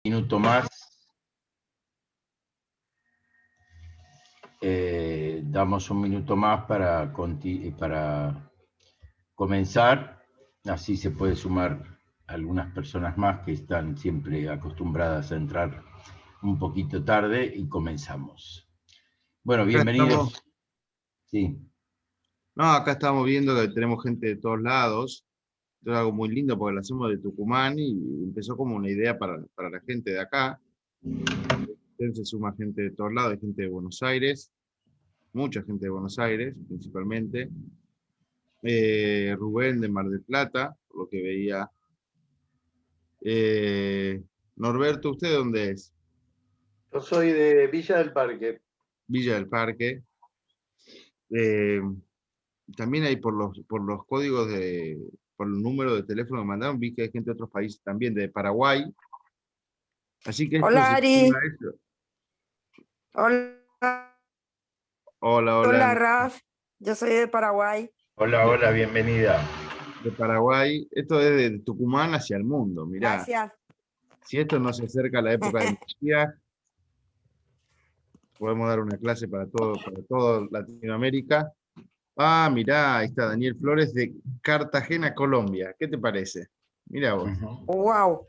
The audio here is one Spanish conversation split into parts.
Minuto más. Damos un minuto más para comenzar. Así se puede sumar algunas personas más que están siempre acostumbradas a entrar un poquito tarde y comenzamos. Bueno, bienvenidos. Sí. No, acá estamos viendo que tenemos gente de todos lados. Esto es algo muy lindo porque lo hacemos de Tucumán y empezó como una idea para la gente de acá. Entonces se suma gente de todos lados, hay gente de Buenos Aires, mucha gente de Buenos Aires principalmente. Rubén de Mar del Plata, por lo que veía. Norberto, ¿usted dónde es? Yo soy de Villa del Parque. Villa del Parque. También hay por los códigos por el número de teléfono que mandaron, vi que hay gente de otros países también, de Paraguay. Así que esto Hola, Ari. Hola, Hola. Raf. Yo soy de Paraguay. Hola, bienvenida. De Paraguay. Esto es de Tucumán hacia el mundo, mirá. Gracias. Si esto no se acerca a la época de Mashiach, podemos dar una clase para todo Latinoamérica. Ah, mirá, ahí está Daniel Flores de Cartagena, Colombia. ¿Qué te parece? Mirá vos. Wow.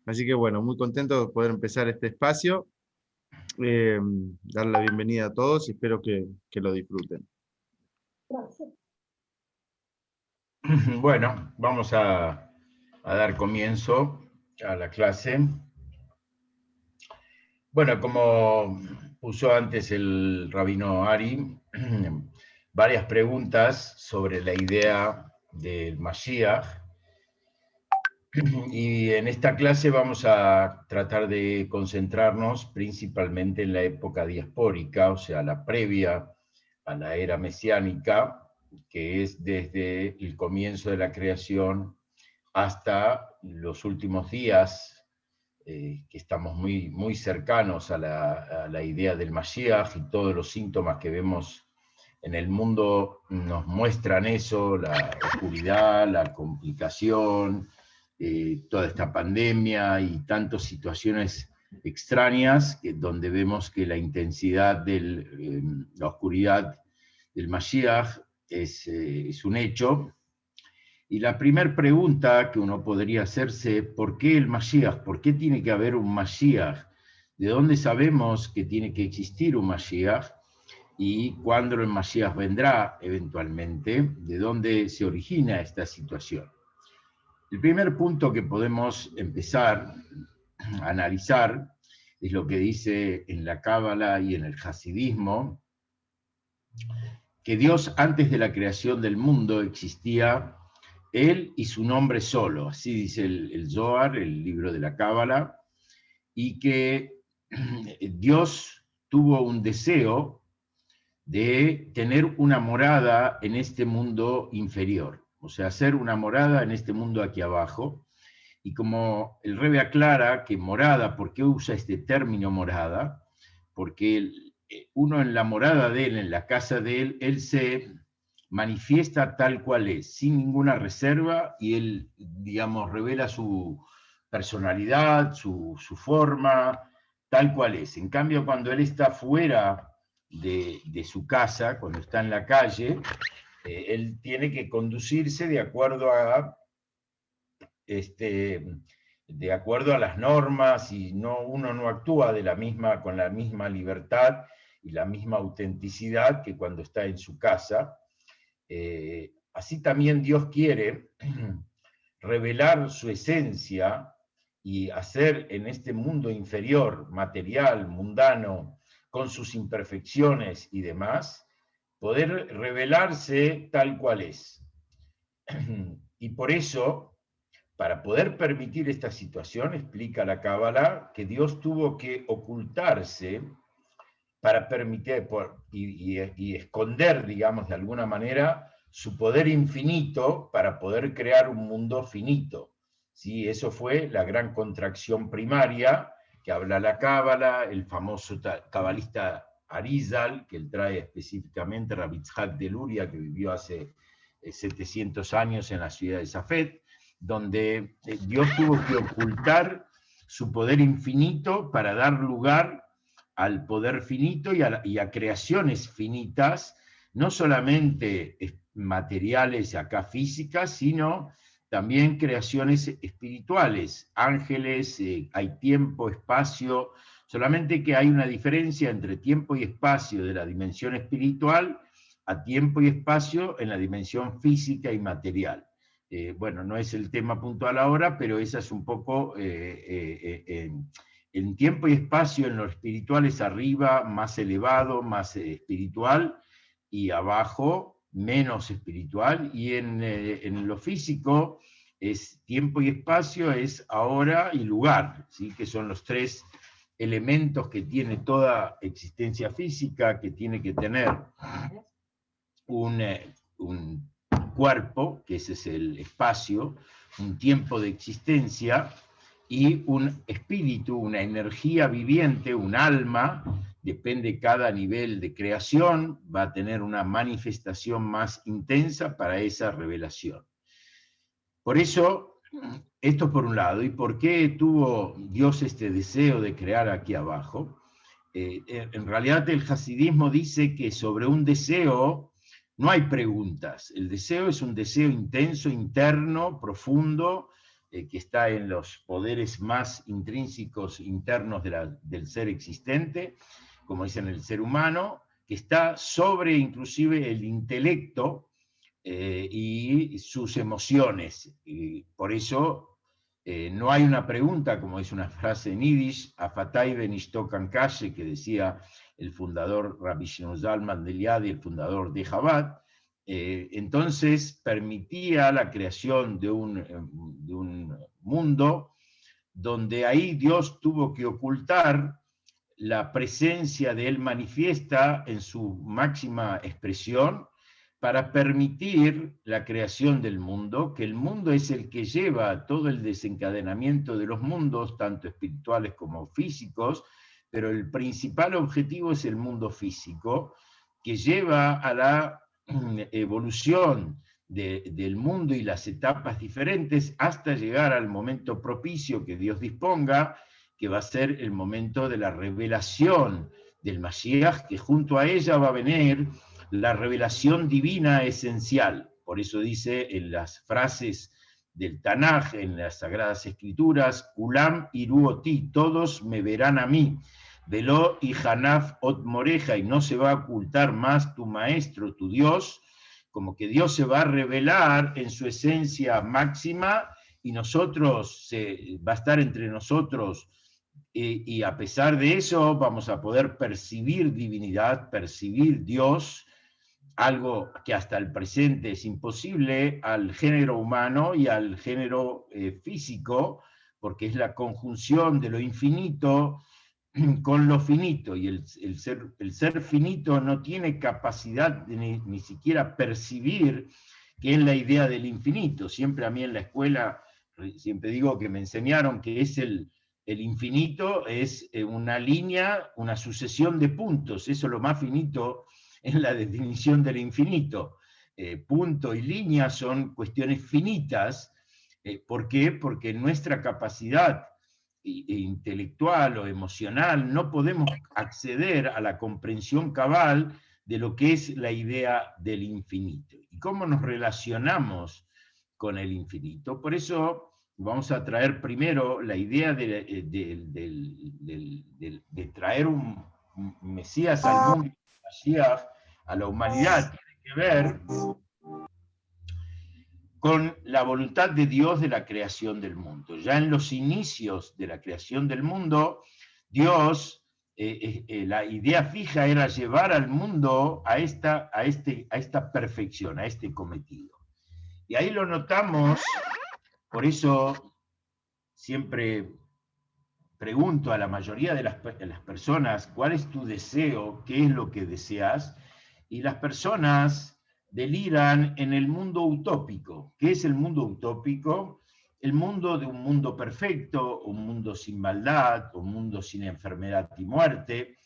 Así que bueno, muy contento de poder empezar este espacio. Dar la bienvenida a todos y espero que lo disfruten. Gracias. Bueno, vamos a dar comienzo a la clase. Bueno, como puso antes el rabino Ari, varias preguntas sobre la idea del Mashiach. Y en esta clase vamos a tratar de concentrarnos principalmente en la época diaspórica, o sea, la previa a la era mesiánica, que es desde el comienzo de la creación hasta los últimos días, que estamos muy cercanos a la idea del Mashiach, y todos los síntomas que vemos en el mundo nos muestran eso: la oscuridad, la complicación, toda esta pandemia y tantas situaciones extrañas donde vemos que la intensidad de la oscuridad del Mashiach es un hecho. Y la primera pregunta que uno podría hacerse: ¿por qué el Mashiach? ¿Por qué tiene que haber un Mashiach? ¿De dónde sabemos que tiene que existir un Mashiach? ¿Y cuándo el Mashiach vendrá eventualmente? ¿De dónde se origina esta situación? El primer punto que podemos empezar a analizar es lo que dice en la Cábala y en el Hasidismo, que Dios, antes de la creación del mundo, existía Él y su nombre solo. Así dice el Zohar, el libro de la Cábala, y que Dios tuvo un deseo de tener una morada en este mundo inferior, o sea, hacer una morada en este mundo aquí abajo. Y como el Rebbe aclara que morada, ¿por qué usa este término morada? Porque uno en la morada de él, en la casa de él, él se manifiesta tal cual es, sin ninguna reserva, y él, digamos, revela su personalidad, su forma, tal cual es. En cambio, cuando él está fuera de su casa, cuando está en la calle, él tiene que conducirse de acuerdo a las normas, y uno no actúa con la misma libertad y la misma autenticidad que cuando está en su casa. Así también Dios quiere revelar su esencia y hacer en este mundo inferior, material, mundano, con sus imperfecciones y demás, poder revelarse tal cual es. Y por eso, para poder permitir esta situación, explica la Cábala, que Dios tuvo que ocultarse para permitir y esconder, digamos, de alguna manera, su poder infinito para poder crear un mundo finito. ¿Sí? Eso fue la gran contracción primaria que habla la Cábala, el famoso cabalista Arizal, que él trae específicamente, Rabbi Yitzhak de Luria, que vivió hace 700 años en la ciudad de Safed, donde Dios tuvo que ocultar su poder infinito para dar lugar al poder finito y a creaciones finitas, no solamente materiales acá físicas, sino también creaciones espirituales, ángeles, hay tiempo, espacio, solamente que hay una diferencia entre tiempo y espacio de la dimensión espiritual a tiempo y espacio en la dimensión física y material. Bueno, no es el tema puntual ahora, pero esa es un poco, en tiempo y espacio, en lo espiritual es arriba, más elevado, más espiritual, y abajo, menos espiritual, y en lo físico es tiempo y espacio, es ahora y lugar, ¿sí? Que son los tres elementos que tiene toda existencia física, que tiene que tener un cuerpo, que ese es el espacio, un tiempo de existencia, y un espíritu, una energía viviente, un alma, depende cada nivel de creación, va a tener una manifestación más intensa para esa revelación. Por eso, esto por un lado, ¿y por qué tuvo Dios este deseo de crear aquí abajo? En realidad el hasidismo dice que sobre un deseo no hay preguntas, el deseo es un deseo intenso, interno, profundo, que está en los poderes más intrínsecos internos del ser existente, como dicen el ser humano, que está sobre inclusive el intelecto y sus emociones. Y por eso no hay una pregunta, como es una frase en yiddish, Afatai benishtokan kashe, que decía el fundador Rabbi Shimon Zalman de Liadi, el fundador de Chabad. Entonces permitía la creación de un mundo donde ahí Dios tuvo que ocultar la presencia de él manifiesta en su máxima expresión para permitir la creación del mundo, que el mundo es el que lleva todo el desencadenamiento de los mundos, tanto espirituales como físicos, pero el principal objetivo es el mundo físico, que lleva a la evolución del mundo y las etapas diferentes hasta llegar al momento propicio que Dios disponga, que va a ser el momento de la revelación del Mashiach, que junto a ella va a venir la revelación divina esencial. Por eso dice en las frases del Tanaj, en las Sagradas Escrituras, Kulam iruoti, todos me verán a mí, Veló y Hanaf ot moreja, y no se va a ocultar más tu maestro, tu Dios, como que Dios se va a revelar en su esencia máxima, y nosotros, va a estar entre nosotros, y a pesar de eso vamos a poder percibir divinidad, percibir Dios, algo que hasta el presente es imposible al género humano y al género físico, porque es la conjunción de lo infinito con lo finito, y el ser finito no tiene capacidad de ni siquiera percibir qué es la idea del infinito. Siempre a mí en la escuela, siempre digo que me enseñaron que es el infinito, es una línea, una sucesión de puntos, eso es lo más finito en la definición del infinito. Punto y línea son cuestiones finitas. ¿Por qué? Porque nuestra capacidad intelectual o emocional no podemos acceder a la comprensión cabal de lo que es la idea del infinito. ¿Y cómo nos relacionamos con el infinito? Por eso vamos a traer primero la idea de traer un Mesías al mundo, a la humanidad, tiene que ver con la voluntad de Dios de la creación del mundo. Ya en los inicios de la creación del mundo, Dios, la idea fija era llevar al mundo a esta perfección, a este cometido. Y ahí lo notamos, por eso siempre pregunto a la mayoría de las personas, ¿cuál es tu deseo? ¿Qué es lo que deseas? Y las personas deliran en el mundo utópico. ¿Qué es el mundo utópico? El mundo de un mundo perfecto, un mundo sin maldad, un mundo sin enfermedad y muerte,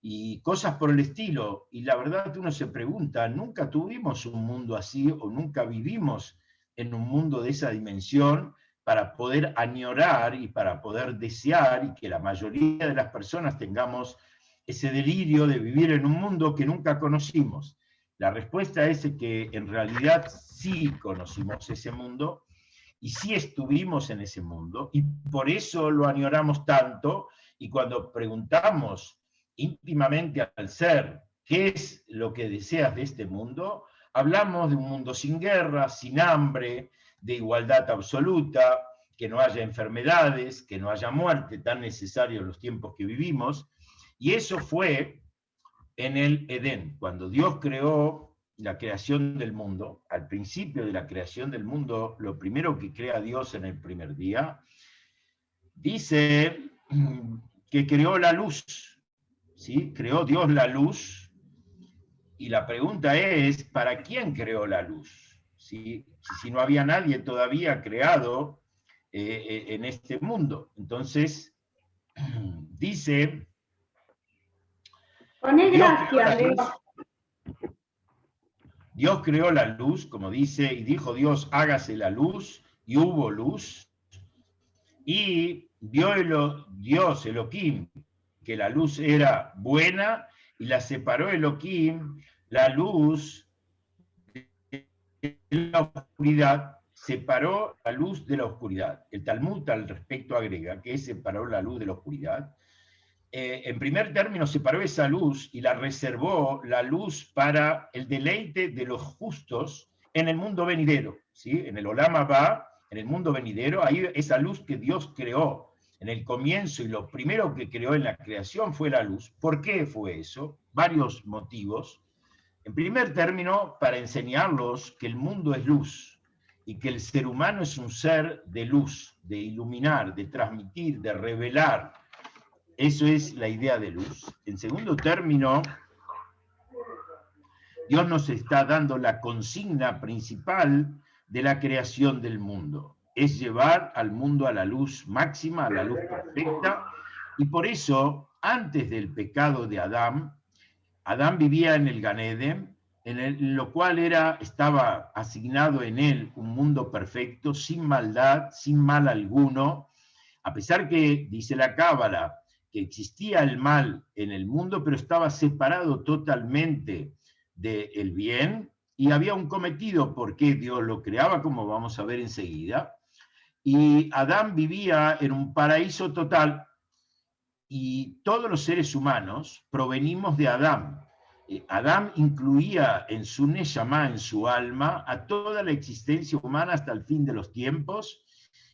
y cosas por el estilo. Y la verdad uno se pregunta, ¿nunca tuvimos un mundo así o nunca vivimos en un mundo de esa dimensión para poder añorar y para poder desear y que la mayoría de las personas tengamos ese delirio de vivir en un mundo que nunca conocimos? La respuesta es que en realidad sí conocimos ese mundo y sí estuvimos en ese mundo y por eso lo añoramos tanto, y cuando preguntamos íntimamente al ser qué es lo que deseas de este mundo, hablamos de un mundo sin guerra, sin hambre, de igualdad absoluta, que no haya enfermedades, que no haya muerte, tan necesario en los tiempos que vivimos. Y eso fue en el Edén, cuando Dios creó la creación del mundo. Al principio de la creación del mundo, lo primero que crea Dios en el primer día, dice que creó la luz, ¿sí? Creó Dios la luz, y la pregunta es, ¿para quién creó la luz? ¿Sí? Si no había nadie todavía creado en este mundo. Entonces, dice, Dios creó la luz, como dice, y dijo Dios, hágase la luz, y hubo luz, y vio Dios, Elohim, que la luz era buena, y la separó Elohim, la luz de la oscuridad, separó la luz de la oscuridad. El Talmud al respecto agrega que separó la luz de la oscuridad. En primer término, separó esa luz y la reservó, la luz, para el deleite de los justos en el mundo venidero, ¿sí? En el Olam Abba, en el mundo venidero, ahí esa luz que Dios creó en el comienzo, y lo primero que creó en la creación fue la luz. ¿Por qué fue eso? Varios motivos. En primer término, para enseñarlos que el mundo es luz y que el ser humano es un ser de luz, de iluminar, de transmitir, de revelar. Eso es la idea de luz. En segundo término, Dios nos está dando la consigna principal de la creación del mundo. Es llevar al mundo a la luz máxima, a la luz perfecta, y por eso, antes del pecado de Adán vivía en el Gan Eden, en lo cual estaba asignado en él un mundo perfecto, sin maldad, sin mal alguno, a pesar que, dice la Cábala, que existía el mal en el mundo, pero estaba separado totalmente del bien, y había un cometido porque Dios lo creaba, como vamos a ver enseguida, y Adán vivía en un paraíso total, y todos los seres humanos provenimos de Adán. Adán incluía en su Neshama, en su alma, a toda la existencia humana hasta el fin de los tiempos,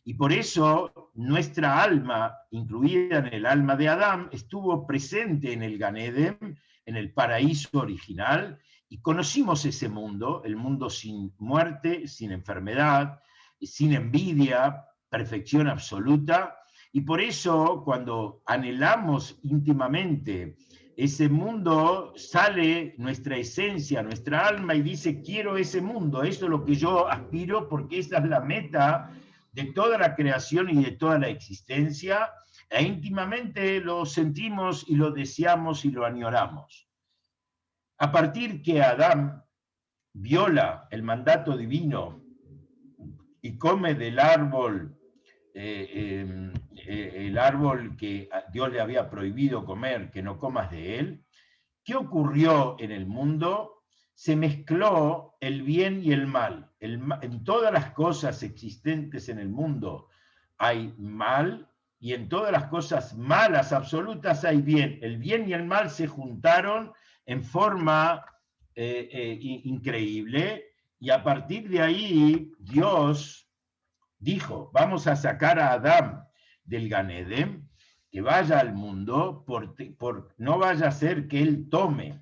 y por eso nuestra alma, incluida en el alma de Adán, estuvo presente en el Gan Eden, en el paraíso original, y conocimos ese mundo, el mundo sin muerte, sin enfermedad, sin envidia, perfección absoluta. Y por eso, cuando anhelamos íntimamente ese mundo, sale nuestra esencia, nuestra alma, y dice, quiero ese mundo, eso es lo que yo aspiro, porque esa es la meta de toda la creación y de toda la existencia, e íntimamente lo sentimos y lo deseamos y lo añoramos. A partir que Adán viola el mandato divino y come del árbol, el árbol que Dios le había prohibido comer, que no comas de él, ¿qué ocurrió en el mundo? Se mezcló el bien y el mal. En todas las cosas existentes en el mundo hay mal, y en todas las cosas malas absolutas hay bien. El bien y el mal se juntaron en forma increíble, y a partir de ahí Dios dijo, vamos a sacar a Adán del Gan Eden, que vaya al mundo, no vaya a ser que él tome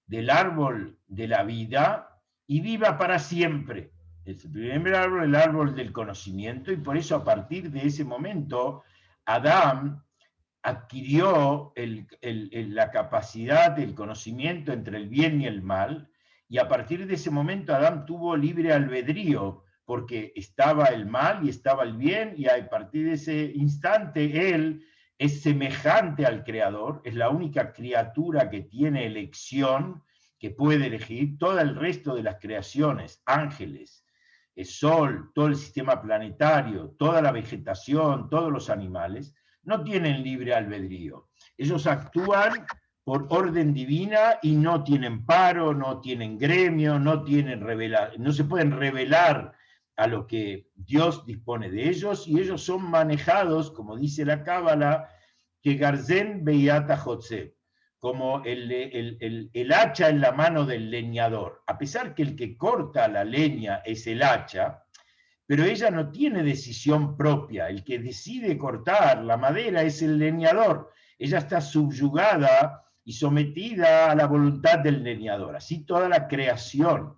del árbol de la vida y viva para siempre. El primer árbol, el árbol del conocimiento, y por eso a partir de ese momento Adán adquirió la capacidad del conocimiento entre el bien y el mal, y a partir de ese momento Adán tuvo libre albedrío, porque estaba el mal y estaba el bien, y a partir de ese instante él es semejante al Creador, es la única criatura que tiene elección, que puede elegir. Todo el resto de las creaciones, ángeles, el Sol, todo el sistema planetario, toda la vegetación, todos los animales, no tienen libre albedrío. Ellos actúan por orden divina y no tienen paro, no tienen gremio, no se pueden revelar a lo que Dios dispone de ellos, y ellos son manejados, como dice la Cábala, que Garzen Beyata Jotzeb, como el hacha en la mano del leñador. A pesar que el que corta la leña es el hacha, pero ella no tiene decisión propia. El que decide cortar la madera es el leñador. Ella está subyugada y sometida a la voluntad del leñador. Así toda la creación,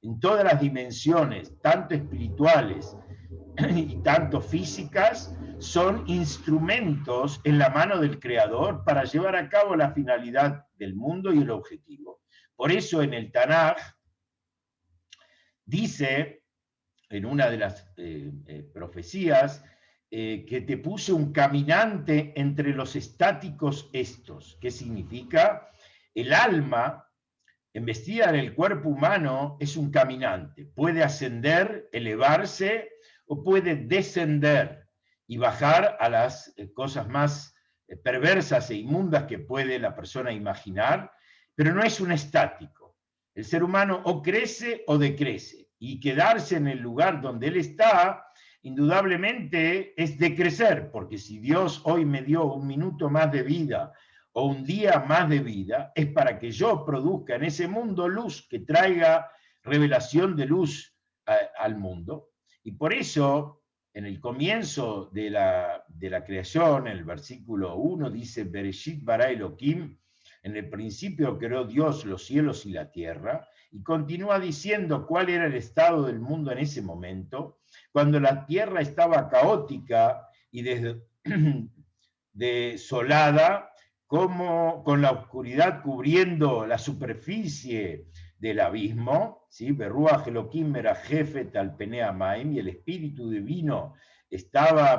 en todas las dimensiones, tanto espirituales y tanto físicas, son instrumentos en la mano del Creador para llevar a cabo la finalidad del mundo y el objetivo. Por eso en el Tanaj dice, en una de las profecías, que te puse un caminante entre los estáticos estos. ¿Qué significa? El alma, embestida en el cuerpo humano, es un caminante. Puede ascender, elevarse, o puede descender y bajar a las cosas más perversas e inmundas que puede la persona imaginar, pero no es un estático. El ser humano o crece o decrece, y quedarse en el lugar donde él está, indudablemente es decrecer, porque si Dios hoy me dio un minuto más de vida o un día más de vida, es para que yo produzca en ese mundo luz, que traiga revelación de luz al mundo. Y por eso, en el comienzo de la creación, en el versículo 1, dice, Bereshit bara Elohim, en el principio creó Dios los cielos y la tierra, y continúa diciendo cuál era el estado del mundo en ese momento, cuando la tierra estaba caótica y desolada, como con la oscuridad cubriendo la superficie del abismo, ¿sí? Berruach Elohim merajefet al penea maim, y el espíritu divino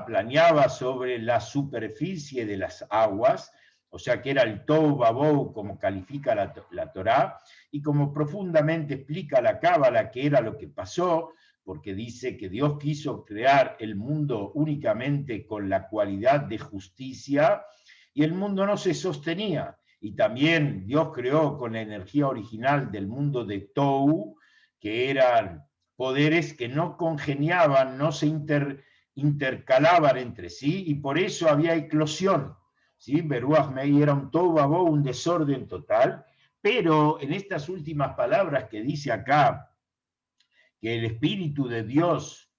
planeaba sobre la superficie de las aguas, o sea que era el Tohu Babou, como califica la Torá, y como profundamente explica la Cábala que era lo que pasó, porque dice que Dios quiso crear el mundo únicamente con la cualidad de justicia, y el mundo no se sostenía. Y también Dios creó con la energía original del mundo de Tohu, que eran poderes que no congeniaban, no se intercalaban entre sí, y por eso había eclosión. ¿Sí? Beruach Mei era un Tohu Babou, un desorden total, pero en estas últimas palabras que dice acá, que el Espíritu de Dios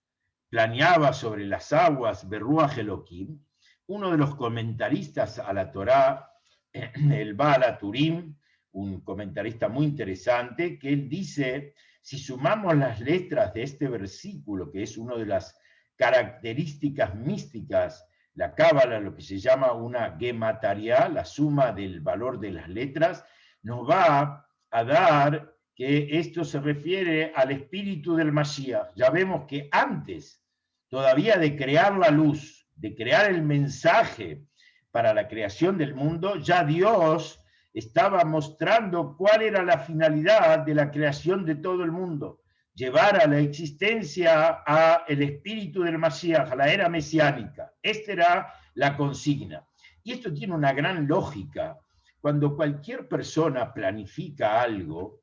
planeaba sobre las aguas, Berruach Elohim, uno de los comentaristas a la Torá, el Baal HaTurim, un comentarista muy interesante, que él dice, si sumamos las letras de este versículo, que es una de las características místicas, la Cábala, lo que se llama una gemataria, la suma del valor de las letras, nos va a dar que esto se refiere al espíritu del Mashiach. Ya vemos que antes todavía de crear la luz, de crear el mensaje para la creación del mundo, ya Dios estaba mostrando cuál era la finalidad de la creación de todo el mundo: llevar a la existencia a el espíritu del Mashiach, a la era mesiánica. Esta era la consigna. Y esto tiene una gran lógica. Cuando cualquier persona planifica algo,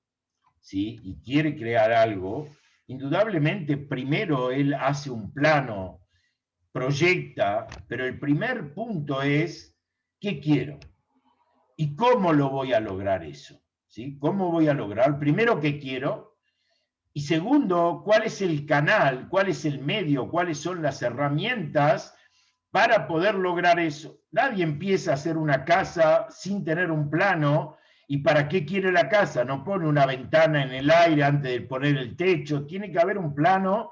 ¿sí?, y quiere crear algo, indudablemente primero él hace un plano, proyecta, pero el primer punto es, ¿qué quiero? ¿Y cómo lo voy a lograr eso? ¿Sí? ¿Cómo voy a lograr? Primero, ¿qué quiero? Y segundo, ¿cuál es el canal? ¿Cuál es el medio? ¿Cuáles son las herramientas para poder lograr eso? Nadie empieza a hacer una casa sin tener un plano. ¿Y para qué quiere la casa? No pone una ventana en el aire antes de poner el techo. Tiene que haber un plano.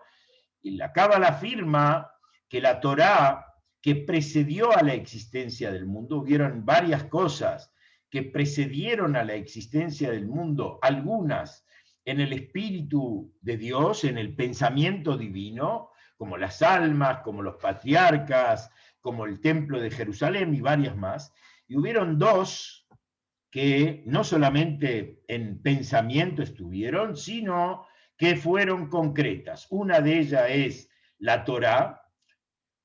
Y la Cábala afirma que la Torá, que precedió a la existencia del mundo, hubieron varias cosas que precedieron a la existencia del mundo, algunas en el espíritu de Dios, en el pensamiento divino, como las almas, como los patriarcas, como el templo de Jerusalén y varias más. Y hubieron dos que no solamente en pensamiento estuvieron, sino que fueron concretas. Una de ellas es la Torá,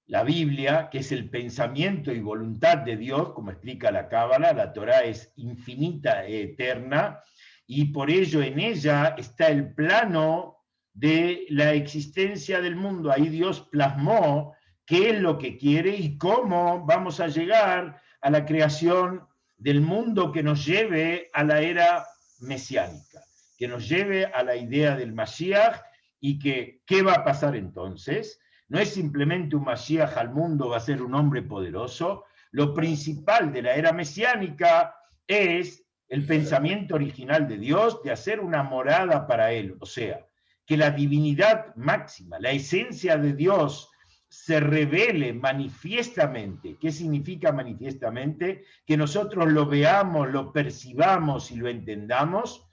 la Biblia, que es el pensamiento y voluntad de Dios, como explica la Cábala. La Torá es infinita e eterna, y por ello en ella está el plano de la existencia del mundo. Ahí Dios plasmó qué es lo que quiere y cómo vamos a llegar a la creación del mundo que nos lleve a la era mesiánica, que nos lleve a la idea del Mashiach. Y que, ¿qué va a pasar entonces? No es simplemente un Mashiach al mundo, va a ser un hombre poderoso. Lo principal de la era mesiánica es el pensamiento original de Dios de hacer una morada para él, o sea, que la divinidad máxima, la esencia de Dios, se revele manifiestamente. ¿Qué significa manifiestamente? Que nosotros lo veamos, lo percibamos y lo entendamos.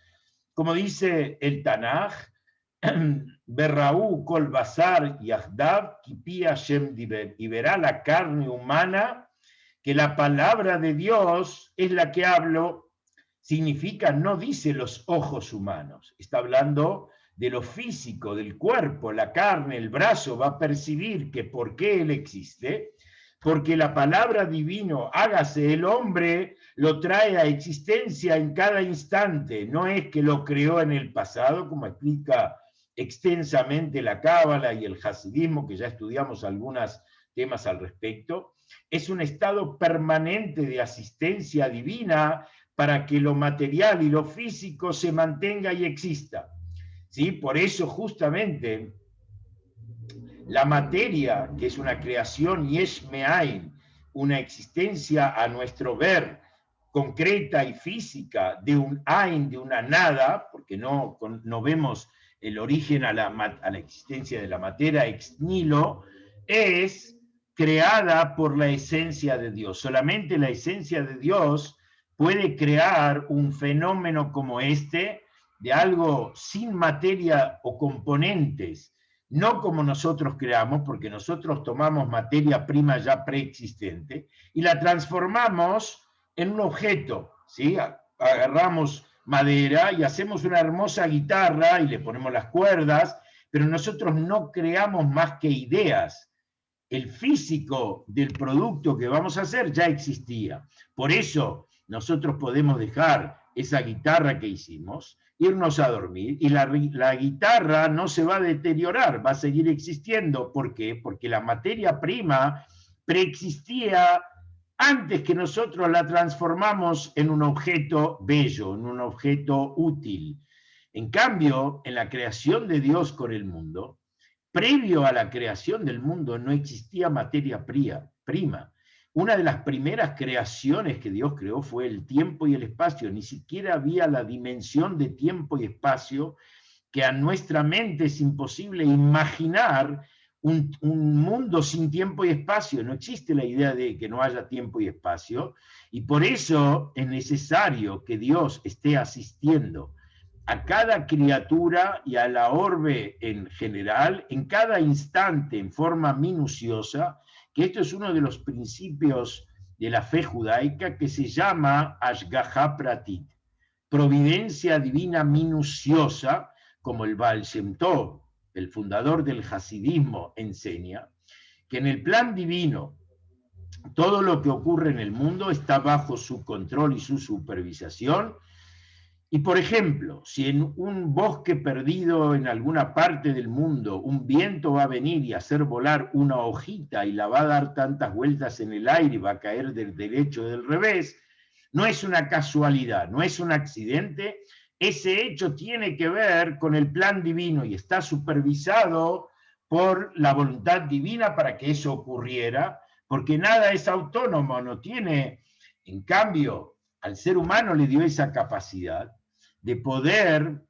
Como dice el Tanaj, Berraú kol basar yahdav kipi Hashem diber, y verá la carne humana que la palabra de Dios es la que hablo. Significa, no dice los ojos humanos, está hablando de lo físico, del cuerpo, la carne, el brazo va a percibir que por qué él existe, porque la palabra divino, hágase el hombre, lo trae a existencia en cada instante, no es que lo creó en el pasado, como explica extensamente la Cábala y el Hasidismo, que ya estudiamos algunos temas al respecto. Es un estado permanente de asistencia divina para que lo material y lo físico se mantenga y exista. ¿Sí? Por eso justamente la materia, que es una creación yesh me'ain, una existencia a nuestro ver, concreta y física, de un ain, de una nada, porque no vemos el origen a la existencia de la materia ex nihilo, es creada por la esencia de Dios. Solamente la esencia de Dios puede crear un fenómeno como este, de algo sin materia o componentes, no como nosotros creamos, porque nosotros tomamos materia prima ya preexistente y la transformamos en un objeto, ¿sí? Agarramos madera y hacemos una hermosa guitarra y le ponemos las cuerdas, pero nosotros no creamos más que ideas. El físico del producto que vamos a hacer ya existía. Por eso nosotros podemos dejar esa guitarra que hicimos, irnos a dormir, y la guitarra no se va a deteriorar, va a seguir existiendo. ¿Por qué? Porque la materia prima preexistía antes que nosotros la transformamos en un objeto bello, en un objeto útil. En cambio, en la creación de Dios con el mundo, previo a la creación del mundo no existía materia prima. Una de las primeras creaciones que Dios creó fue el tiempo y el espacio. Ni siquiera había la dimensión de tiempo y espacio, que a nuestra mente es imposible imaginar un mundo sin tiempo y espacio. No existe la idea de que no haya tiempo y espacio, y por eso es necesario que Dios esté asistiendo a cada criatura y a la orbe en general, en cada instante, en forma minuciosa, que esto es uno de los principios de la fe judaica que se llama Ashgaha Pratit, providencia divina minuciosa, como el Baal Shem Tov, el fundador del hasidismo, enseña, que en el plan divino todo lo que ocurre en el mundo está bajo su control y su supervisación. Y por ejemplo, si en un bosque perdido en alguna parte del mundo un viento va a venir y hacer volar una hojita y la va a dar tantas vueltas en el aire y va a caer del derecho o del revés, no es una casualidad, no es un accidente. Ese hecho tiene que ver con el plan divino y está supervisado por la voluntad divina para que eso ocurriera, porque nada es autónomo, no tiene. En cambio, al ser humano le dio esa capacidad de poder,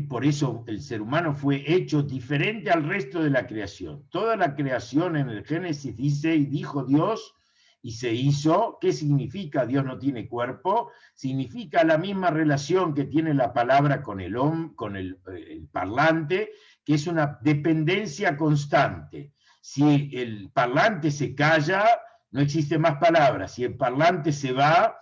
por eso el ser humano fue hecho diferente al resto de la creación. Toda la creación en el Génesis dice, y dijo Dios, y se hizo. ¿Qué significa? Dios no tiene cuerpo. Significa la misma relación que tiene la palabra con el parlante, que es una dependencia constante. Si el parlante se calla, no existe más palabra. Si el parlante se va,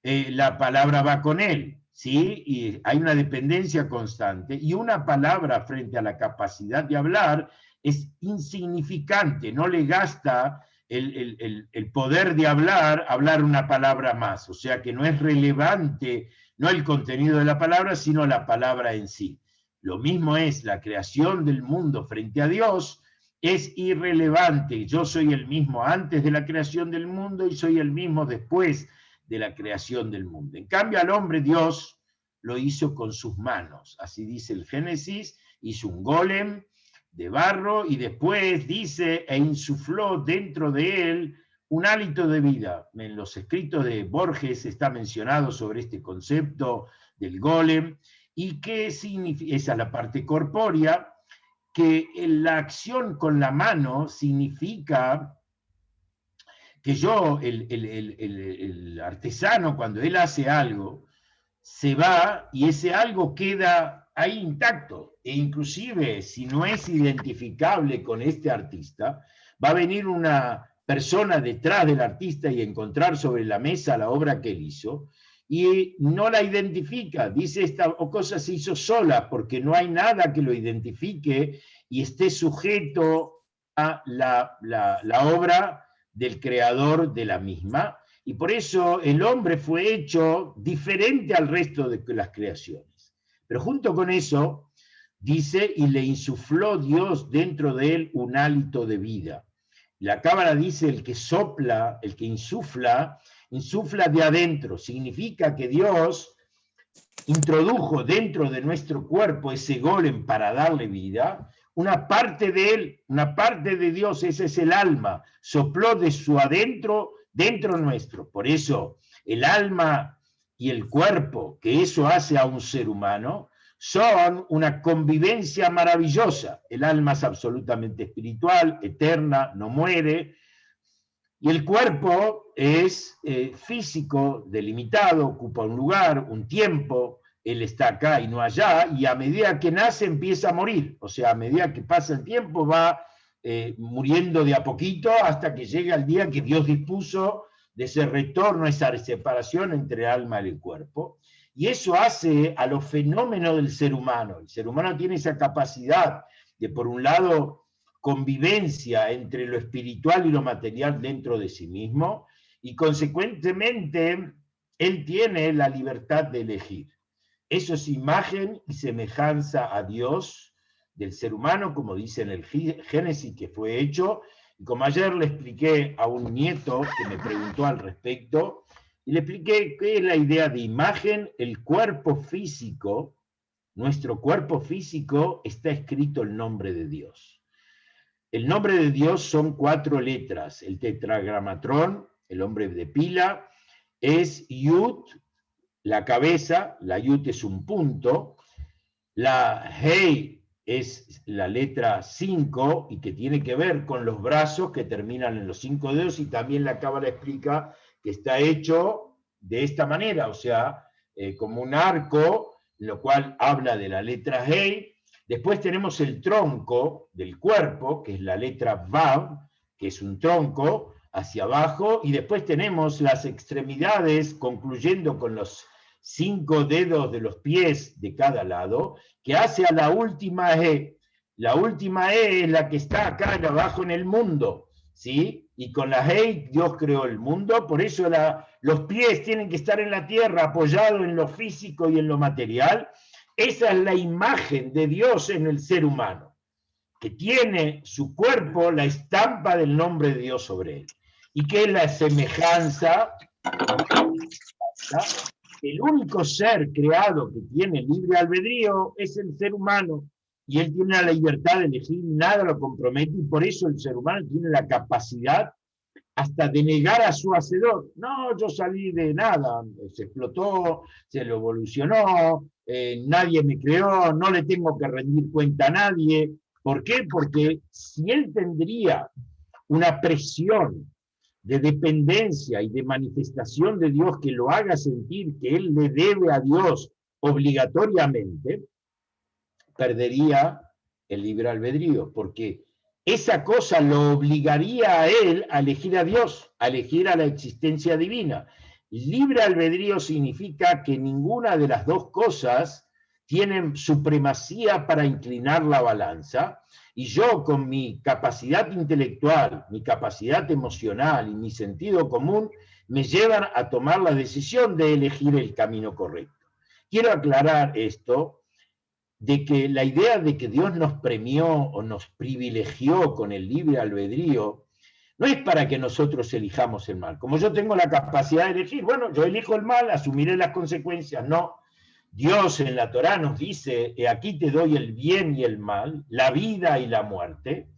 la palabra va con él. ¿sí? Y hay una dependencia constante, y una palabra frente a la capacidad de hablar es insignificante, no le gasta el poder de hablar una palabra más, o sea que no es relevante, no el contenido de la palabra, sino la palabra en sí. Lo mismo es la creación del mundo frente a Dios, es irrelevante. Yo soy el mismo antes de la creación del mundo y soy el mismo después de la creación del mundo. En cambio, al hombre Dios lo hizo con sus manos. Así dice el Génesis, hizo un golem de barro y después dice, e insufló dentro de él un hálito de vida. En los escritos de Borges está mencionado sobre este concepto del golem, y qué significa, esa es la parte corpórea, que la acción con la mano significa que yo, el artesano, cuando él hace algo, se va y ese algo queda ahí intacto, e inclusive si no es identificable con este artista, va a venir una persona detrás del artista y encontrar sobre la mesa la obra que él hizo, y no la identifica, dice esta cosa se hizo sola, porque no hay nada que lo identifique y esté sujeto a la obra del creador de la misma, y por eso el hombre fue hecho diferente al resto de las creaciones. Pero junto con eso, dice, y le insufló Dios dentro de él un hálito de vida. La Cábala dice, el que sopla, el que insufla, insufla de adentro. Significa que Dios introdujo dentro de nuestro cuerpo ese golem para darle vida, una parte de él, una parte de Dios, ese es el alma, sopló de su adentro dentro nuestro. Por eso el alma y el cuerpo, que eso hace a un ser humano, son una convivencia maravillosa. El alma es absolutamente espiritual, eterna, no muere, y el cuerpo es físico, delimitado, ocupa un lugar, un tiempo, él está acá y no allá, y a medida que nace empieza a morir, o sea, a medida que pasa el tiempo va muriendo de a poquito hasta que llega el día que Dios dispuso de ese retorno, esa separación entre el alma y el cuerpo, y eso hace a los fenómenos del ser humano. El ser humano tiene esa capacidad de, por un lado, convivencia entre lo espiritual y lo material dentro de sí mismo, y consecuentemente él tiene la libertad de elegir. Eso es imagen y semejanza a Dios del ser humano, como dice en el Génesis que fue hecho, y como ayer le expliqué a un nieto que me preguntó al respecto, y le expliqué qué es la idea de imagen. El cuerpo físico, nuestro cuerpo físico, está escrito el nombre de Dios. El nombre de Dios son 4 letras. El tetragramatrón, el hombre de pila, es Yud, la cabeza, la Yud es un punto, la Hei es la letra 5 y que tiene que ver con los brazos que terminan en los 5 dedos, y también la Cábala explica que está hecho de esta manera, o sea, como un arco, lo cual habla de la letra Hei. Después tenemos el tronco del cuerpo, que es la letra Vav, que es un tronco hacia abajo, y después tenemos las extremidades, concluyendo con los 5 dedos de los pies de cada lado, que hace a la última E. La última E es la que está acá abajo en el mundo, ¿sí? Y con la E Dios creó el mundo, por eso los pies tienen que estar en la tierra, apoyados en lo físico y en lo material. Esa es la imagen de Dios en el ser humano, que tiene su cuerpo la estampa del nombre de Dios sobre él, y que es la semejanza. El único ser creado que tiene libre albedrío es el ser humano, y él tiene la libertad de elegir, nada lo compromete, y por eso el ser humano tiene la capacidad hasta de negar a su hacedor. No, yo salí de nada, se explotó, se lo evolucionó, nadie me creó, no le tengo que rendir cuenta a nadie. ¿Por qué? Porque si él tendría una presión de dependencia y de manifestación de Dios que lo haga sentir que él le debe a Dios obligatoriamente, perdería el libre albedrío, porque esa cosa lo obligaría a él a elegir a Dios, a elegir a la existencia divina. Libre albedrío significa que ninguna de las dos cosas tienen supremacía para inclinar la balanza, y yo con mi capacidad intelectual, mi capacidad emocional y mi sentido común me llevan a tomar la decisión de elegir el camino correcto. Quiero aclarar esto, de que la idea de que Dios nos premió o nos privilegió con el libre albedrío no es para que nosotros elijamos el mal. Como yo tengo la capacidad de elegir, bueno, yo elijo el mal, asumiré las consecuencias. No, Dios en la Torá nos dice, aquí te doy el bien y el mal, la vida y la muerte,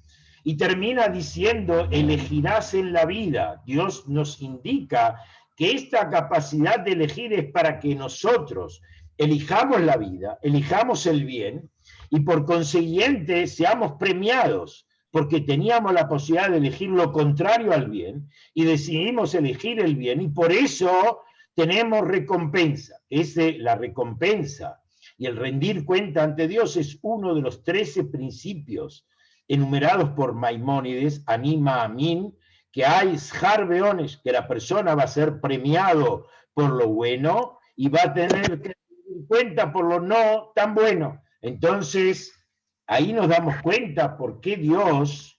y termina diciendo, elegirás en la vida. Dios nos indica que esta capacidad de elegir es para que nosotros elijamos la vida, elijamos el bien, y por consiguiente seamos premiados, porque teníamos la posibilidad de elegir lo contrario al bien, y decidimos elegir el bien, y por eso tenemos recompensa. La recompensa y el rendir cuenta ante Dios es uno de los 13 principios enumerados por Maimónides, Anima Amin, que hay Shar Beones, que la persona va a ser premiado por lo bueno y va a tener que rendir cuenta por lo no tan bueno. Entonces, ahí nos damos cuenta por qué Dios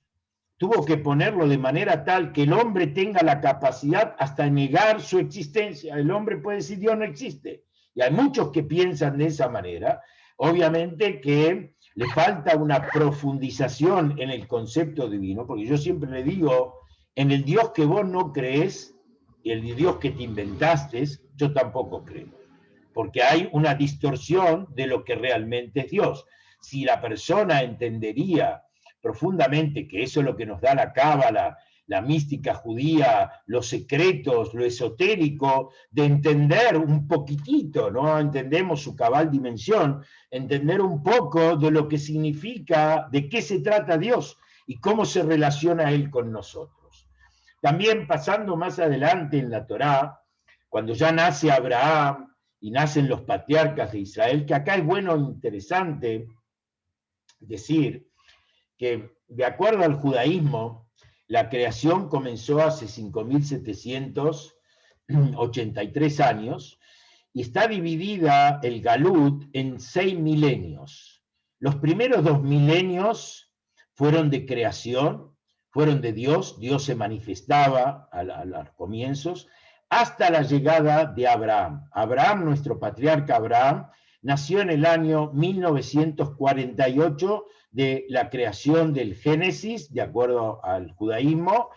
tuvo que ponerlo de manera tal que el hombre tenga la capacidad hasta negar su existencia. El hombre puede decir Dios no existe. Y hay muchos que piensan de esa manera. Obviamente que le falta una profundización en el concepto divino, porque yo siempre le digo, en el Dios que vos no crees, y el Dios que te inventaste, yo tampoco creo. Porque hay una distorsión de lo que realmente es Dios. Si la persona entendería profundamente que eso es lo que nos da la cábala, la mística judía, los secretos, lo esotérico, de entender un poquitito, no entendemos su cabal dimensión, entender un poco de lo que significa, de qué se trata Dios y cómo se relaciona Él con nosotros. También pasando más adelante en la Torá, cuando ya nace Abraham y nacen los patriarcas de Israel, que acá es bueno e interesante decir que de acuerdo al judaísmo, la creación comenzó hace 5.783 años y está dividida el Galut en 6 milenios. Los primeros 2 milenios fueron de creación, fueron de Dios, Dios se manifestaba a los comienzos, hasta la llegada de Abraham. Abraham, nuestro patriarca Abraham, nació en el año 1948 de la creación del Génesis, de acuerdo al judaísmo,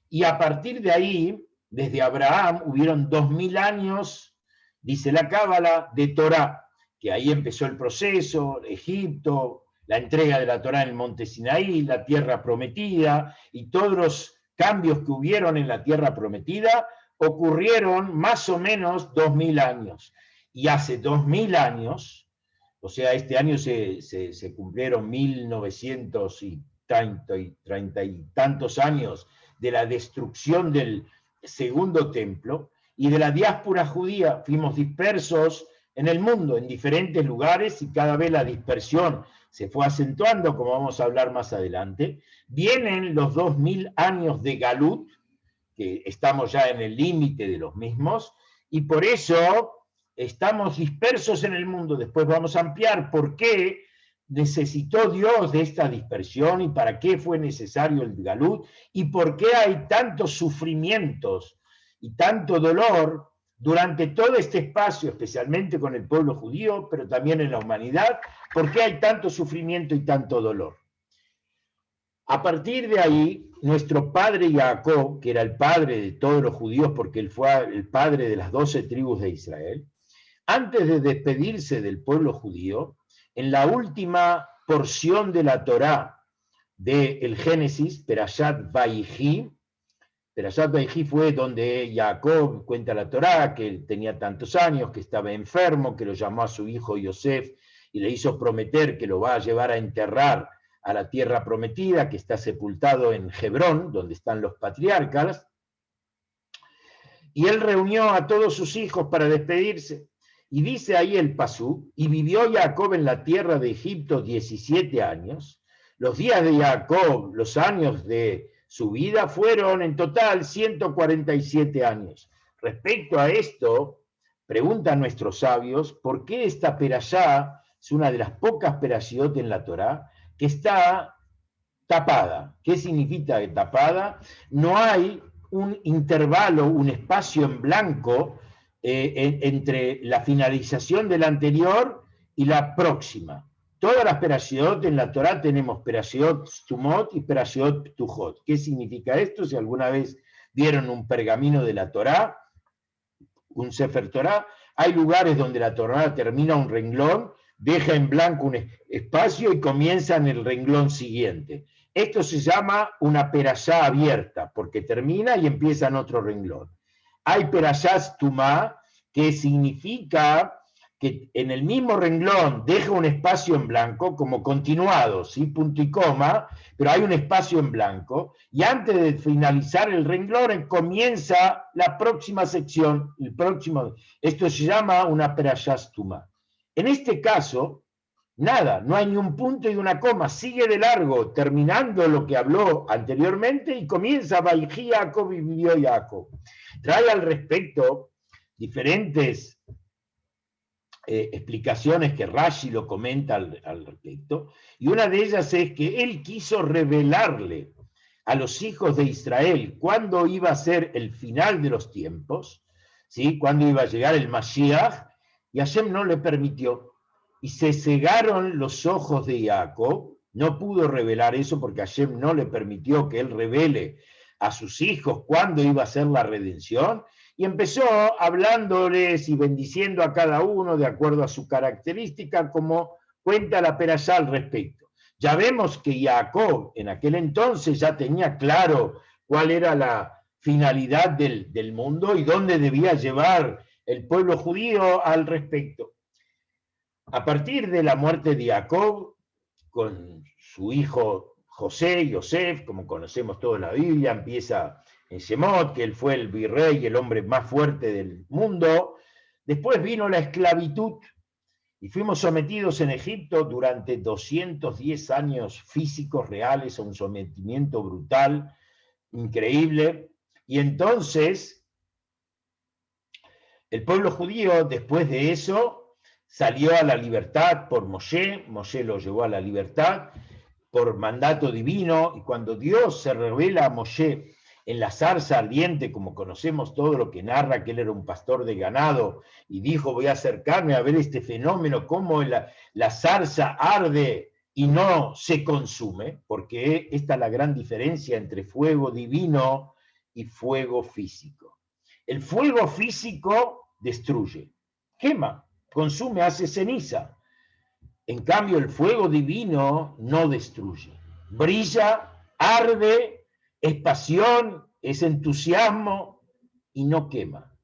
y a partir de ahí, desde Abraham, hubieron 2000 años, dice la Cábala, de Torá, que ahí empezó el proceso, Egipto, la entrega de la Torá en el monte Sinaí, la tierra prometida, y todos los cambios que hubieron en la tierra prometida ocurrieron más o menos 2000 años. Y hace 2000 años, o sea, este año se cumplieron 1930 y tantos años de la destrucción del segundo templo y de la diáspora judía. Fuimos dispersos en el mundo, en diferentes lugares, y cada vez la dispersión se fue acentuando, como vamos a hablar más adelante. Vienen los 2000 años de Galut, que estamos ya en el límite de los mismos, y por eso estamos dispersos en el mundo. Después vamos a ampliar por qué necesitó Dios de esta dispersión y para qué fue necesario el Galut y por qué hay tantos sufrimientos y tanto dolor durante todo este espacio, especialmente con el pueblo judío, pero también en la humanidad, por qué hay tanto sufrimiento y tanto dolor. A partir de ahí, nuestro padre Jacob, que era el padre de todos los judíos porque él fue el padre de las 12 tribus de Israel, antes de despedirse del pueblo judío, en la última porción de la Torá del Génesis, Perashat Vayhi fue donde Jacob cuenta la Torá, que él tenía tantos años, que estaba enfermo, que lo llamó a su hijo Yosef y le hizo prometer que lo va a llevar a enterrar a la tierra prometida, que está sepultado en Hebrón, donde están los patriarcas, y él reunió a todos sus hijos para despedirse. Y dice ahí el pasú, y vivió Jacob en la tierra de Egipto 17 años. Los días de Jacob, los años de su vida, fueron en total 147 años. respecto a esto, preguntan nuestros sabios, ¿por qué esta perashá es una de las pocas perashiot en la Torá que está tapada? ¿Qué significa tapada? No hay un intervalo, un espacio en blanco entre la finalización de la anterior y la próxima. Todas las perashiot en la Torá tenemos perashiot stumot y perashiot ptujot. ¿Qué significa esto? Si alguna vez vieron un pergamino de la Torá, un Sefer Torá, hay lugares donde la Torá termina un renglón, deja en blanco un espacio y comienza en el renglón siguiente. Esto se llama una perashá abierta, porque termina y empieza en otro renglón. Hay perashás tumá, que significa que en el mismo renglón deja un espacio en blanco, como continuado, ¿sí? Punto y coma, pero hay un espacio en blanco, y antes de finalizar el renglón comienza la próxima sección, el próximo. Esto se llama una perashás tumá. En este caso, nada, no hay ni un punto y una coma, sigue de largo, terminando lo que habló anteriormente, y comienza Vayhi Jacob y vivió Jacob. Trae al respecto diferentes explicaciones que Rashi lo comenta al respecto, y una de ellas es que él quiso revelarle a los hijos de Israel cuándo iba a ser el final de los tiempos, ¿sí? Cuándo iba a llegar el Mashiach, y Hashem no le permitió, y se cegaron los ojos de Jacob, no pudo revelar eso porque Hashem no le permitió que él revele a sus hijos cuándo iba a ser la redención, y empezó hablándoles y bendiciendo a cada uno de acuerdo a su característica, como cuenta la perashá al respecto. Ya vemos que Jacob en aquel entonces ya tenía claro cuál era la finalidad del mundo y dónde debía llevar el pueblo judío al respecto. A partir de la muerte de Jacob, con su hijo José, Yosef, como conocemos toda la Biblia, empieza en Shemot, que él fue el virrey, el hombre más fuerte del mundo. Después vino la esclavitud y fuimos sometidos en Egipto durante 210 años físicos reales a un sometimiento brutal, increíble. Y entonces el pueblo judío, después de eso, salió a la libertad por Moshe. Moshe lo llevó a la libertad por mandato divino, y cuando Dios se revela a Moshe en la zarza ardiente, como conocemos todo lo que narra, que él era un pastor de ganado, y dijo, voy a acercarme a ver este fenómeno, cómo la zarza arde y no se consume, porque esta es la gran diferencia entre fuego divino y fuego físico. El fuego físico destruye, quema, consume, hace ceniza. En cambio, el fuego divino no destruye, brilla, arde, es pasión, es entusiasmo y no quema,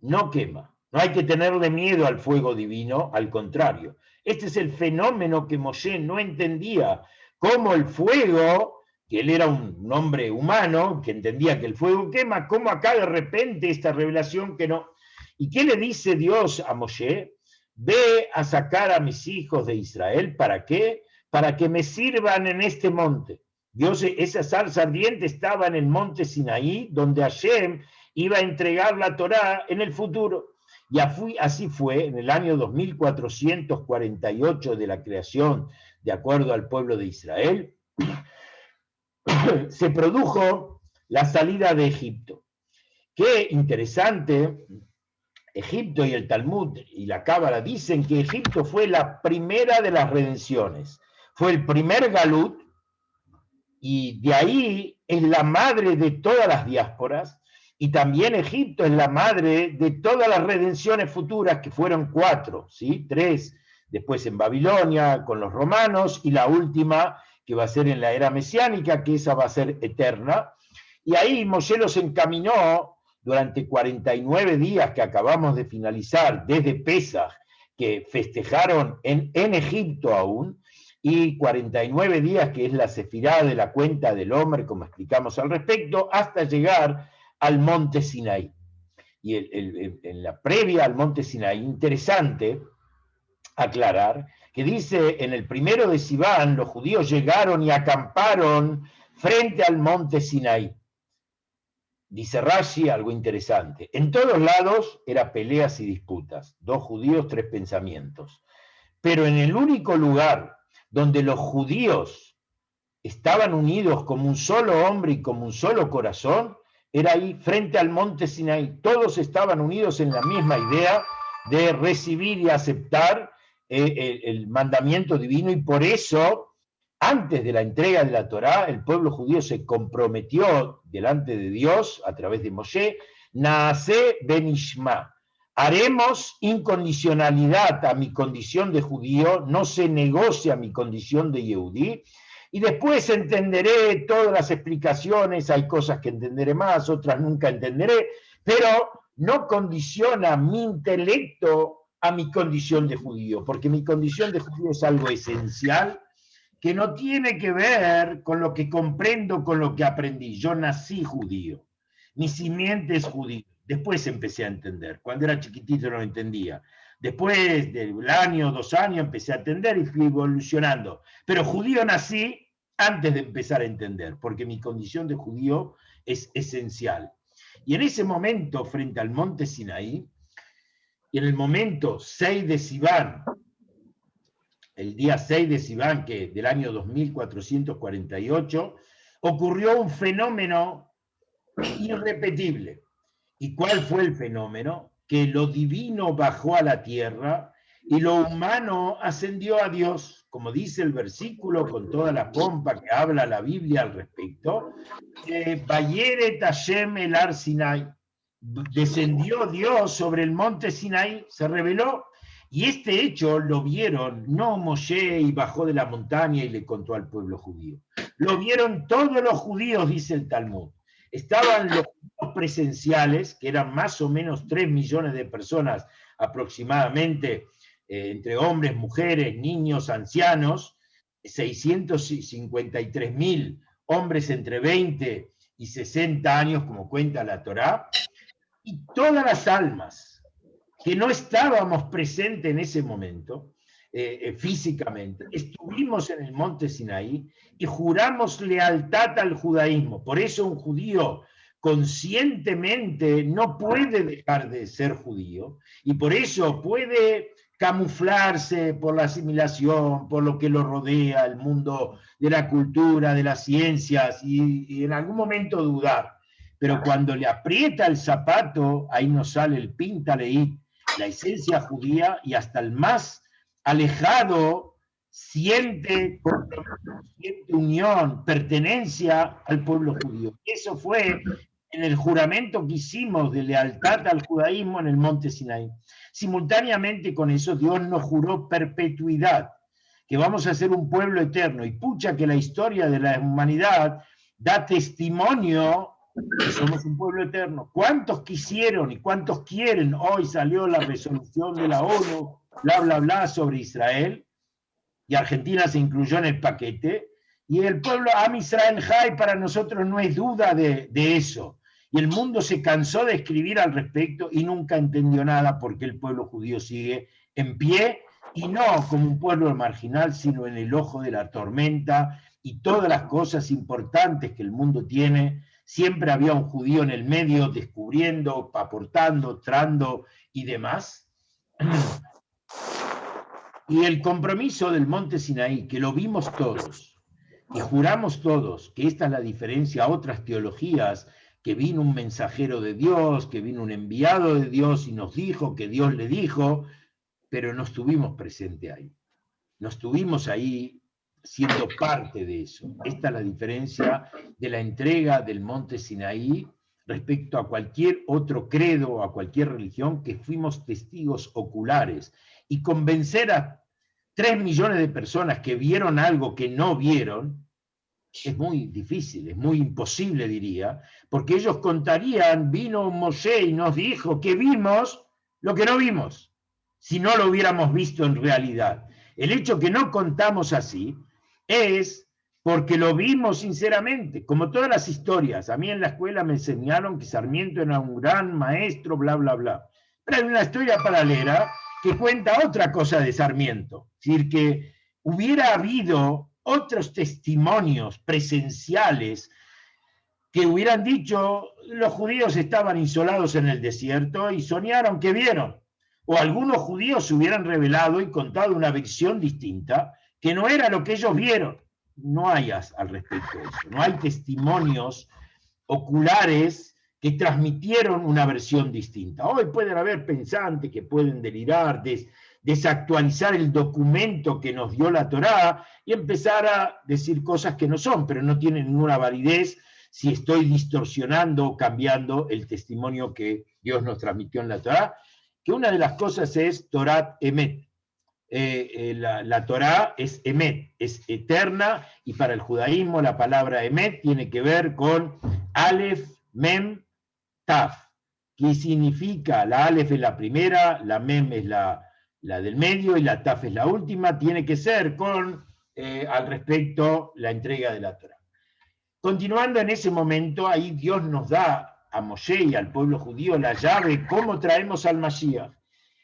no quema. No hay que tenerle miedo al fuego divino, al contrario. Este es el fenómeno que Moshe no entendía, cómo el fuego, que él era un hombre humano, que entendía que el fuego quema, cómo acá de repente esta revelación que no. ¿Y qué le dice Dios a Moshe? Ve a sacar a mis hijos de Israel, ¿para qué? Para que me sirvan en este monte. Dios, esa zarza ardiente estaba en el monte Sinaí, donde Hashem iba a entregar la Torá en el futuro. Y así fue, en el año 2448 de la creación, de acuerdo al pueblo de Israel, se produjo la salida de Egipto. Qué interesante. Egipto y el Talmud y la Cábala dicen que Egipto fue la primera de las redenciones, fue el primer galut, y de ahí es la madre de todas las diásporas, y también Egipto es la madre de todas las redenciones futuras, que fueron 4, ¿sí? 3 después en Babilonia con los romanos, y la última que va a ser en la era mesiánica, que esa va a ser eterna. Y ahí Moshe los encaminó durante 49 días que acabamos de finalizar, desde Pesaj, que festejaron en Egipto aún, y 49 días que es la sefirá de la cuenta del hombre, como explicamos al respecto, hasta llegar al monte Sinaí. Y en la previa al monte Sinaí, interesante aclarar, que dice, en el primero de Sivan, los judíos llegaron y acamparon frente al monte Sinaí. Dice Rashi algo interesante. En todos lados era peleas y disputas. 2 judíos, 3 pensamientos. Pero en el único lugar donde los judíos estaban unidos como un solo hombre y como un solo corazón, era ahí frente al monte Sinaí. Todos estaban unidos en la misma idea de recibir y aceptar el mandamiento divino, y por eso, antes de la entrega de la Torá, el pueblo judío se comprometió delante de Dios a través de Moshe, Naaseh benishma, haremos incondicionalidad a mi condición de judío, no se negocia mi condición de yehudí, y después entenderé todas las explicaciones, hay cosas que entenderé más, otras nunca entenderé, pero no condiciona mi intelecto a mi condición de judío, porque mi condición de judío es algo esencial que no tiene que ver con lo que comprendo, con lo que aprendí. Yo nací judío, mi simiente es judío. Después empecé a entender, cuando era chiquitito no entendía. Después del año, 2 años, empecé a entender y fui evolucionando. Pero judío nací antes de empezar a entender, porque mi condición de judío es esencial. Y en ese momento, frente al monte Sinaí, y en el momento 6 de Sivan, el día 6 de Sivan, que del año 2448, ocurrió un fenómeno irrepetible. ¿Y cuál fue el fenómeno? Que lo divino bajó a la tierra y lo humano ascendió a Dios, como dice el versículo con toda la pompa que habla la Biblia al respecto. Vayeret Hashem el Har Sinai, descendió Dios sobre el monte Sinaí, se reveló. Y este hecho lo vieron, no Moshe y bajó de la montaña y le contó al pueblo judío. Lo vieron todos los judíos, dice el Talmud. Estaban los judíos presenciales, que eran más o menos 3 millones de personas aproximadamente, entre hombres, mujeres, niños, ancianos, 653.000 hombres entre 20 y 60 años, como cuenta la Torá, y todas las almas que no estábamos presentes en ese momento, físicamente, estuvimos en el monte Sinaí y juramos lealtad al judaísmo. Por eso un judío conscientemente no puede dejar de ser judío, y por eso puede camuflarse por la asimilación, por lo que lo rodea, el mundo de la cultura, de las ciencias, y en algún momento dudar. Pero cuando le aprieta el zapato, ahí nos sale el pintaleit, la esencia judía, y hasta el más alejado siente unión, pertenencia al pueblo judío. Eso fue en el juramento que hicimos de lealtad al judaísmo en el monte Sinaí. Simultáneamente con eso, Dios nos juró perpetuidad, que vamos a ser un pueblo eterno, y pucha que la historia de la humanidad da testimonio que somos un pueblo eterno. ¿Cuántos quisieron y cuántos quieren? Hoy salió la resolución de la ONU, bla, bla, bla, sobre Israel, y Argentina se incluyó en el paquete, y el pueblo Am Israel Jai para nosotros no es duda de eso. Y el mundo se cansó de escribir al respecto y nunca entendió nada, porque el pueblo judío sigue en pie, y no como un pueblo marginal, sino en el ojo de la tormenta, y todas las cosas importantes que el mundo tiene. Siempre había un judío en el medio descubriendo, aportando, trando y demás. Y el compromiso del monte Sinaí, que lo vimos todos, y juramos todos que esta es la diferencia a otras teologías, que vino un mensajero de Dios, que vino un enviado de Dios y nos dijo que Dios le dijo, pero no estuvimos presentes ahí. No estuvimos ahí siendo parte de eso. Esta es la diferencia de la entrega del monte Sinaí respecto a cualquier otro credo o a cualquier religión, que fuimos testigos oculares, y convencer a 3 millones de personas que vieron algo que no vieron es muy difícil, es muy imposible, diría, porque ellos contarían, vino Moshe y nos dijo que vimos lo que no vimos, si no lo hubiéramos visto en realidad. El hecho que no contamos así es porque lo vimos sinceramente, como todas las historias. A mí en la escuela me enseñaron que Sarmiento era un gran maestro, bla, bla, bla. Pero hay una historia paralela que cuenta otra cosa de Sarmiento. Es decir, que hubiera habido otros testimonios presenciales que hubieran dicho, los judíos estaban insolados en el desierto y soñaron que vieron. O algunos judíos se hubieran revelado y contado una versión distinta, que no era lo que ellos vieron. No hay al respecto de eso. No hay testimonios oculares que transmitieron una versión distinta. Hoy pueden haber pensantes que pueden delirar, desactualizar el documento que nos dio la Torá y empezar a decir cosas que no son, pero no tienen ninguna validez si estoy distorsionando o cambiando el testimonio que Dios nos transmitió en la Torá, que una de las cosas es Torat Emet. La Torá es Emet, es eterna, y para el judaísmo la palabra Emet tiene que ver con Aleph, Mem, Taf, que significa, la Aleph es la primera, la Mem es la del medio y la Taf es la última, tiene que ser con, al respecto, la entrega de la Torá. Continuando en ese momento, ahí Dios nos da a Moshe y al pueblo judío la llave, cómo traemos al Mashiach.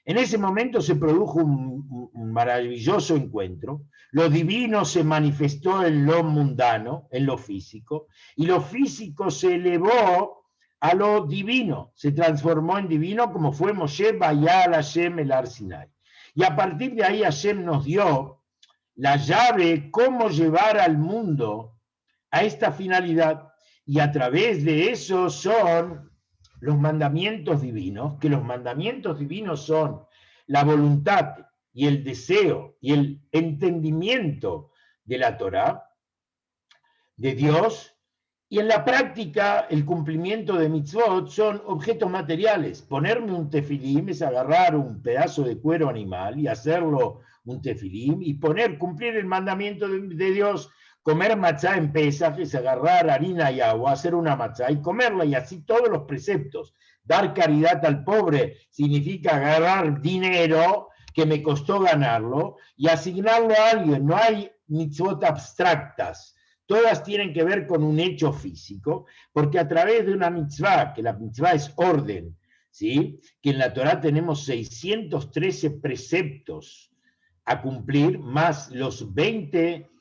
En ese momento se produjo un maravilloso encuentro. Lo divino se manifestó en lo mundano, en lo físico, y lo físico se elevó a lo divino, se transformó en divino, como fue Moshe Bayal Hashem el Har Sinai. Y a partir de ahí Hashem nos dio la llave, cómo llevar al mundo a esta finalidad, y a través de eso son los mandamientos divinos, que los mandamientos divinos son la voluntad y el deseo y el entendimiento de la Torá, de Dios, y en la práctica el cumplimiento de mitzvot son objetos materiales. Ponerme un tefilim es agarrar un pedazo de cuero animal y hacerlo un tefilim, y cumplir el mandamiento de Dios. Comer matzá en Pesaj es agarrar harina y agua, hacer una matzá y comerla, y así todos los preceptos. Dar caridad al pobre significa agarrar dinero que me costó ganarlo y asignarlo a alguien. No hay mitzvot abstractas, todas tienen que ver con un hecho físico, porque a través de una mitzvah, que la mitzvah es orden, ¿sí? Que en la Torá tenemos 613 preceptos a cumplir, más los 7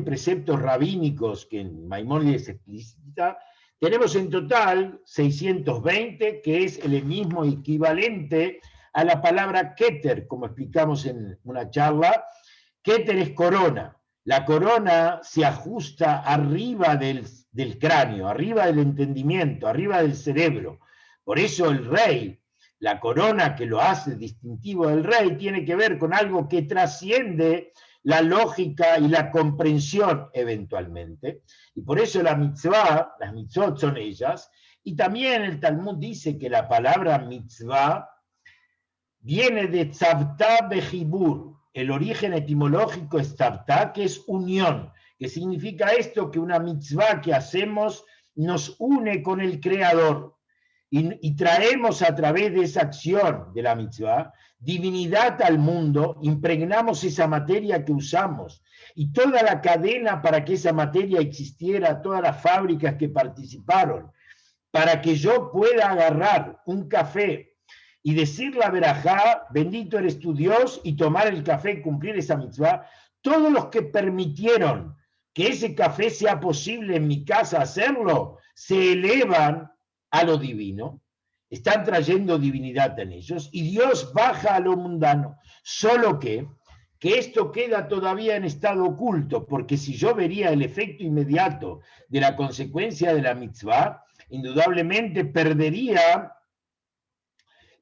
preceptos rabínicos que en Maimónides explícita, tenemos en total 620, que es el mismo equivalente a la palabra Keter, como explicamos en una charla. Keter es corona. La corona se ajusta arriba del cráneo, arriba del entendimiento, arriba del cerebro. Por eso el rey, la corona que lo hace distintivo del rey, tiene que ver con algo que trasciende la lógica y la comprensión eventualmente, y por eso la mitzvah, las mitzvot son ellas, y también el Talmud dice que la palabra mitzvah viene de tzavtá bejibur, el origen etimológico es tzavtá, que es unión, que significa esto, que una mitzvah que hacemos nos une con el Creador, y traemos a través de esa acción de la mitzvah divinidad al mundo, impregnamos esa materia que usamos y toda la cadena para que esa materia existiera, todas las fábricas que participaron, para que yo pueda agarrar un café y decir la verajá, bendito eres tu Dios, y tomar el café y cumplir esa mitzvah. Todos los que permitieron que ese café sea posible en mi casa hacerlo, se elevan a lo divino, están trayendo divinidad en ellos, y Dios baja a lo mundano, solo que esto queda todavía en estado oculto, porque si yo vería el efecto inmediato de la consecuencia de la mitzvah, indudablemente perdería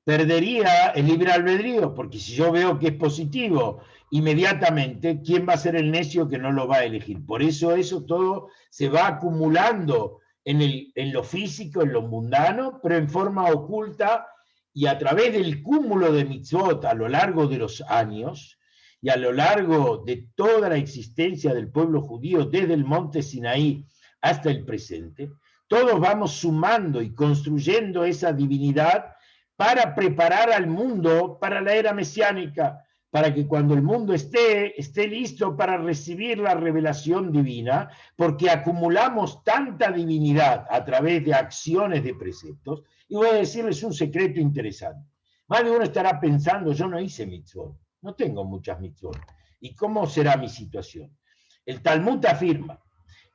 el libre albedrío, porque si yo veo que es positivo inmediatamente, ¿quién va a ser el necio que no lo va a elegir? Por eso todo se va acumulando en lo físico, en lo mundano, pero en forma oculta, y a través del cúmulo de mitzvot a lo largo de los años y a lo largo de toda la existencia del pueblo judío, desde el monte Sinaí hasta el presente, todos vamos sumando y construyendo esa divinidad para preparar al mundo para la era mesiánica, para que cuando el mundo esté listo para recibir la revelación divina, porque acumulamos tanta divinidad a través de acciones de preceptos. Y voy a decirles un secreto interesante. Más de uno estará pensando, yo no hice mitzvot, no tengo muchas mitzvot. ¿Y cómo será mi situación? El Talmud afirma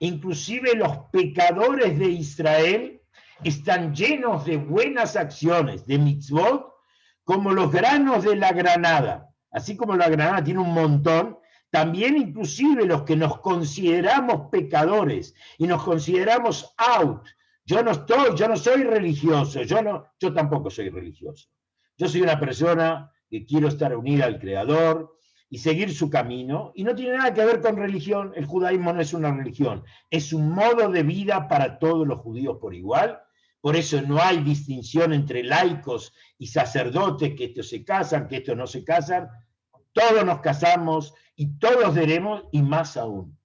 inclusive los pecadores de Israel están llenos de buenas acciones, de mitzvot, como los granos de la granada. Así como la granada tiene un montón, también inclusive los que nos consideramos pecadores y nos consideramos out. Yo no soy religioso, yo tampoco soy religioso. Yo soy una persona que quiero estar unida al Creador y seguir su camino, y no tiene nada que ver con religión. El judaísmo no es una religión, es un modo de vida para todos los judíos por igual. Por eso no hay distinción entre laicos y sacerdotes, que estos se casan, que estos no se casan. Todos nos casamos y todos veremos, y más aún.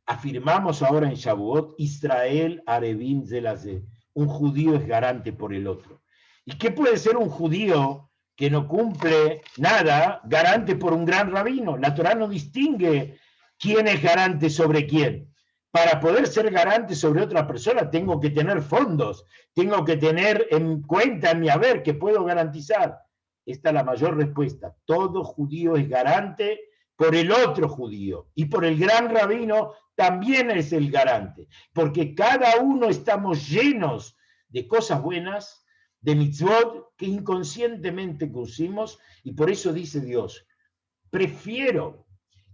Afirmamos ahora en Shavuot, Israel Arevim Zelazé. Un judío es garante por el otro. ¿Y qué puede ser un judío que no cumple nada, garante por un gran rabino? La Torá no distingue quién es garante sobre quién. Para poder ser garante sobre otra persona tengo que tener fondos, tengo que tener en cuenta en mi haber que puedo garantizar. Esta es la mayor respuesta. Todo judío es garante por el otro judío, y por el gran rabino también es el garante, porque cada uno estamos llenos de cosas buenas, de mitzvot que inconscientemente cumplimos, y por eso dice Dios, prefiero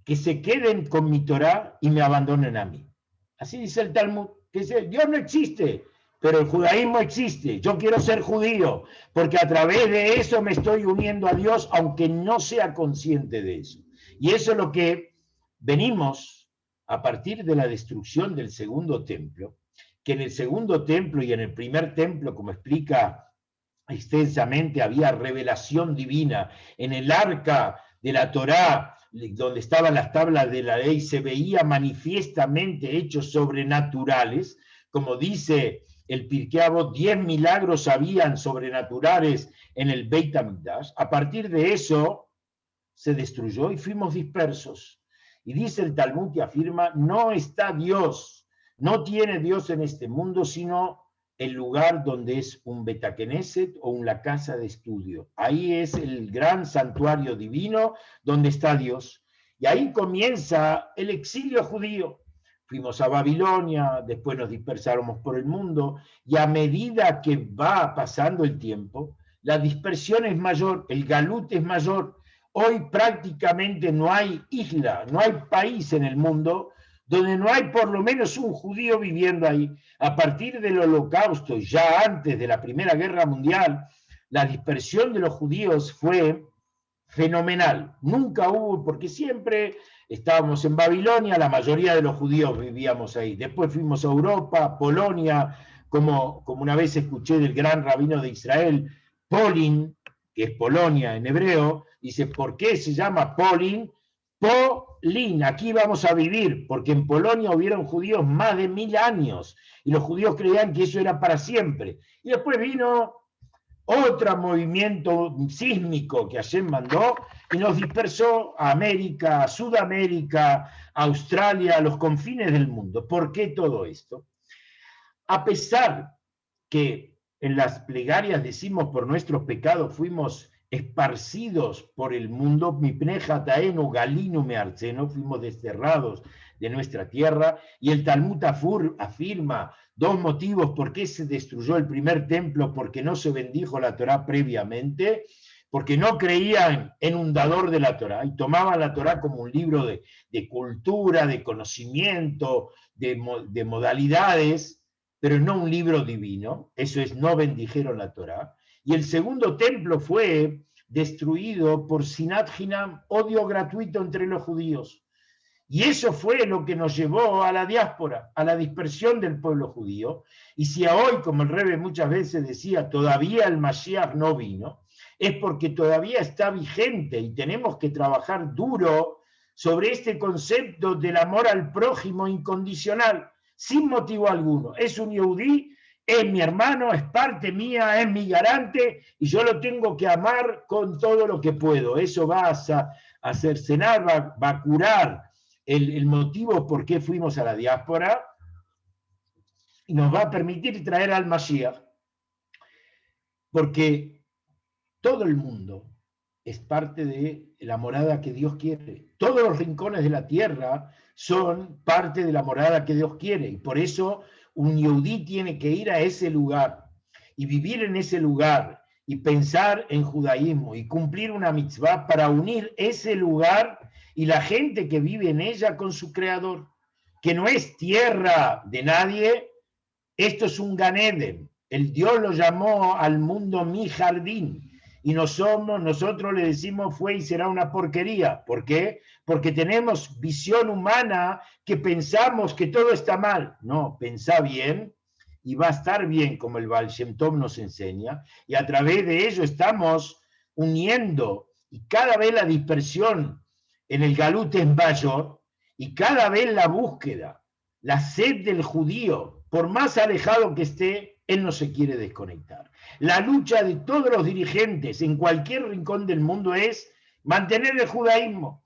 que se queden con mi Torá y me abandonen a mí. Así dice el Talmud, que dice, Dios no existe, pero el judaísmo existe. Yo quiero ser judío, porque a través de eso me estoy uniendo a Dios, aunque no sea consciente de eso. Y eso es lo que venimos a partir de la destrucción del segundo templo, que en el segundo templo y en el primer templo, como explica extensamente, había revelación divina. En el arca de la Torá, donde estaban las tablas de la ley, se veía manifiestamente hechos sobrenaturales, como dice el Pirkei Avot, 10 milagros habían sobrenaturales en el Beit HaMikdash. A partir de eso se destruyó y fuimos dispersos. Y dice el Talmud que afirma, no está Dios, no tiene Dios en este mundo, sino el lugar donde es un Betakeneset o una casa de estudio. Ahí es el gran santuario divino donde está Dios. Y ahí comienza el exilio judío. Fuimos a Babilonia, después nos dispersamos por el mundo, y a medida que va pasando el tiempo, la dispersión es mayor, el galut es mayor. Hoy prácticamente no hay isla, no hay país en el mundo donde no hay por lo menos un judío viviendo ahí. A partir del Holocausto, ya antes de la Primera Guerra Mundial, la dispersión de los judíos fue fenomenal. Nunca hubo, porque siempre estábamos en Babilonia, la mayoría de los judíos vivíamos ahí. Después fuimos a Europa, Polonia, como una vez escuché del gran rabino de Israel, Polin, que es Polonia en hebreo, dice, ¿por qué se llama Polin? Polin, aquí vamos a vivir, porque en Polonia hubieron judíos más de 1000 años, y los judíos creían que eso era para siempre. Y después vino otro movimiento sísmico que Hashem mandó, y nos dispersó a América, a Sudamérica, a Australia, a los confines del mundo. ¿Por qué todo esto? A pesar que en las plegarias decimos por nuestros pecados fuimos esparcidos por el mundo, mipneja taenu galinu mearceno, fuimos desterrados de nuestra tierra, y el Talmud afirma 2 motivos por qué se destruyó el primer templo: porque no se bendijo la Torá previamente, porque no creían en un dador de la Torá y tomaban la Torá como un libro de cultura, de conocimiento, de modalidades, pero no un libro divino. Eso es, no bendijeron la Torá. Y el segundo templo fue destruido por Sinat Hinam, odio gratuito entre los judíos. Y eso fue lo que nos llevó a la diáspora, a la dispersión del pueblo judío. Y si a hoy, como el Rebbe muchas veces decía, todavía el Mashiach no vino, es porque todavía está vigente y tenemos que trabajar duro sobre este concepto del amor al prójimo incondicional, sin motivo alguno. Es un yehudí, es mi hermano, es parte mía, es mi garante, y yo lo tengo que amar con todo lo que puedo. Eso va a hacer cenar, va a curar el motivo por qué fuimos a la diáspora, y nos va a permitir traer al Mashiach, porque todo el mundo es parte de la morada que Dios quiere. Todos los rincones de la tierra son parte de la morada que Dios quiere. Y por eso un yehudí tiene que ir a ese lugar y vivir en ese lugar y pensar en judaísmo y cumplir una mitzvah para unir ese lugar y la gente que vive en ella con su creador, que no es tierra de nadie. Esto es un Gan Eden. El Dios lo llamó al mundo mi jardín. Y nosotros le decimos fue y será una porquería. ¿Por qué? Porque tenemos visión humana que pensamos que todo está mal. No, pensá bien y va a estar bien, como el Baal Shem Tov nos enseña. Y a través de ello estamos uniendo. Y cada vez la dispersión en el Galut es mayor. Y cada vez la búsqueda, la sed del judío, por más alejado que esté, él no se quiere desconectar. La lucha de todos los dirigentes en cualquier rincón del mundo es mantener el judaísmo.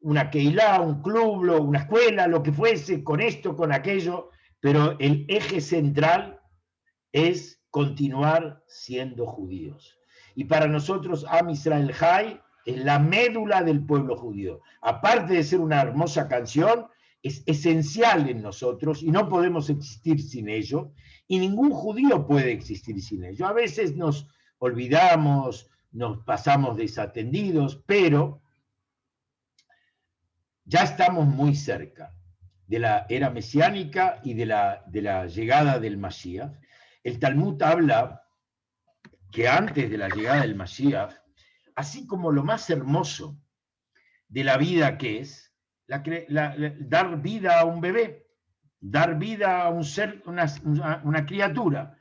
Una keilá, un club, una escuela, lo que fuese, con esto, con aquello, pero el eje central es continuar siendo judíos. Y para nosotros, Am Israel Jai es la médula del pueblo judío. Aparte de ser una hermosa canción, es esencial en nosotros y no podemos existir sin ello, y ningún judío puede existir sin ello. A veces nos olvidamos, nos pasamos desatendidos, pero ya estamos muy cerca de la era mesiánica y de la llegada del Mashiach. El Talmud habla que antes de la llegada del Mashiach, así como lo más hermoso de la vida que es, dar vida a un bebé, dar vida a un ser, una criatura,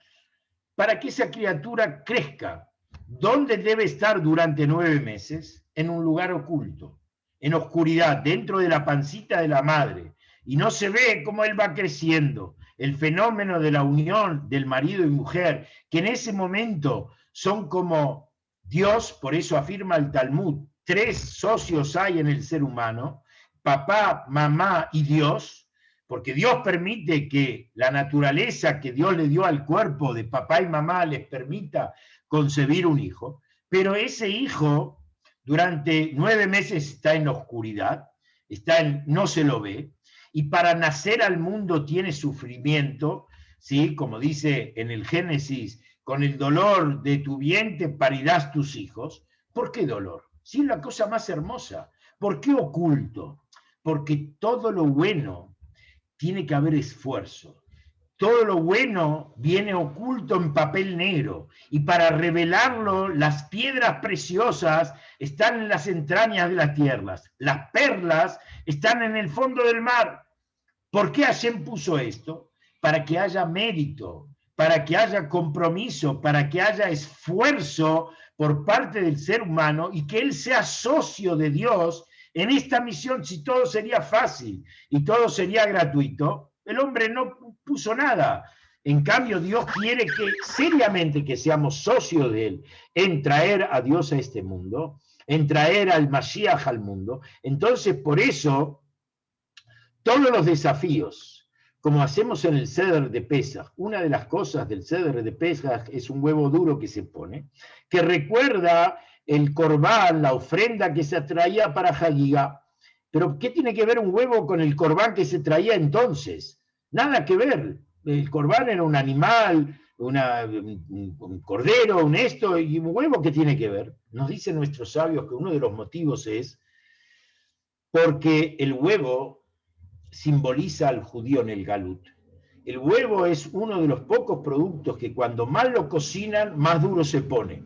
para que esa criatura crezca. ¿Dónde debe estar durante 9 meses? En un lugar oculto, en oscuridad, dentro de la pancita de la madre. Y no se ve cómo él va creciendo. El fenómeno de la unión del marido y mujer, que en ese momento son como Dios, por eso afirma el Talmud, 3 socios hay en el ser humano, papá, mamá y Dios, porque Dios permite que la naturaleza que Dios le dio al cuerpo de papá y mamá les permita concebir un hijo, pero ese hijo durante 9 meses está en la oscuridad, no se lo ve, y para nacer al mundo tiene sufrimiento, ¿sí? Como dice en el Génesis, con el dolor de tu vientre parirás tus hijos. ¿Por qué dolor? Sí, la cosa más hermosa. ¿Por qué oculto? Porque todo lo bueno tiene que haber esfuerzo. Todo lo bueno viene oculto en papel negro, y para revelarlo, las piedras preciosas están en las entrañas de las tierras, las perlas están en el fondo del mar. ¿Por qué Hashem puso esto? Para que haya mérito, para que haya compromiso, para que haya esfuerzo por parte del ser humano y que él sea socio de Dios en esta misión. Si todo sería fácil y todo sería gratuito, el hombre no puso nada. En cambio, Dios quiere que seriamente que seamos socios de él en traer a Dios a este mundo, en traer al Mashiach al mundo. Entonces, por eso, todos los desafíos, como hacemos en el Seder de Pesaj, una de las cosas del Seder de Pesaj es un huevo duro que se pone, que recuerda el corbán, la ofrenda que se traía para Hagigá. Pero ¿qué tiene que ver un huevo con el corbán que se traía entonces? Nada que ver. El corbán era un animal, un cordero, un esto, y un huevo, ¿qué tiene que ver? Nos dicen nuestros sabios que uno de los motivos es porque el huevo simboliza al judío en el Galut. El huevo es uno de los pocos productos que cuando más lo cocinan, más duro se pone.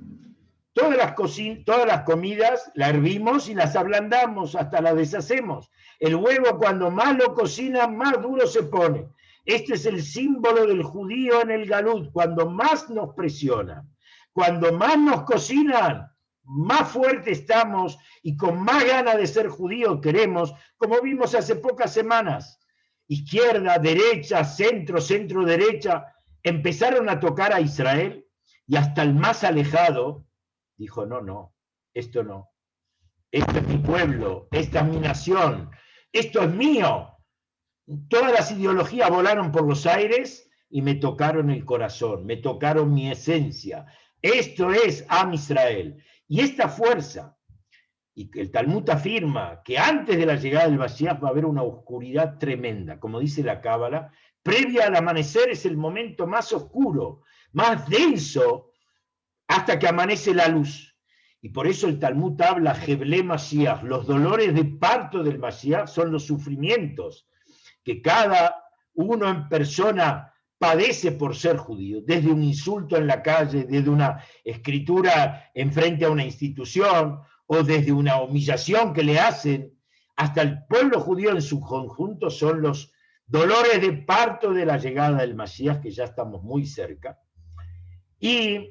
Todas las comidas las hervimos y las ablandamos, hasta las deshacemos. El huevo, cuando más lo cocinan, más duro se pone. Este es el símbolo del judío en el Galut. Cuando más nos presionan, cuando más nos cocinan, más fuerte estamos y con más ganas de ser judío queremos, como vimos hace pocas semanas. Izquierda, derecha, centro, centro-derecha, empezaron a tocar a Israel y hasta el más alejado dijo, no, esto no. Esto es mi pueblo, esta es mi nación, esto es mío. Todas las ideologías volaron por los aires y me tocaron el corazón, me tocaron mi esencia. Esto es Am Israel. Y esta fuerza Y el Talmud afirma que antes de la llegada del Mashiach va a haber una oscuridad tremenda, como dice la Cábala, previa al amanecer es el momento más oscuro, más denso, hasta que amanece la luz. Y por eso el Talmud habla, Heble Mashiach, los dolores de parto del Mashiach son los sufrimientos que cada uno en persona padece por ser judío, desde un insulto en la calle, desde una escritura en frente a una institución, o desde una humillación que le hacen, hasta el pueblo judío en su conjunto son los dolores de parto de la llegada del Mashiach, que ya estamos muy cerca. Y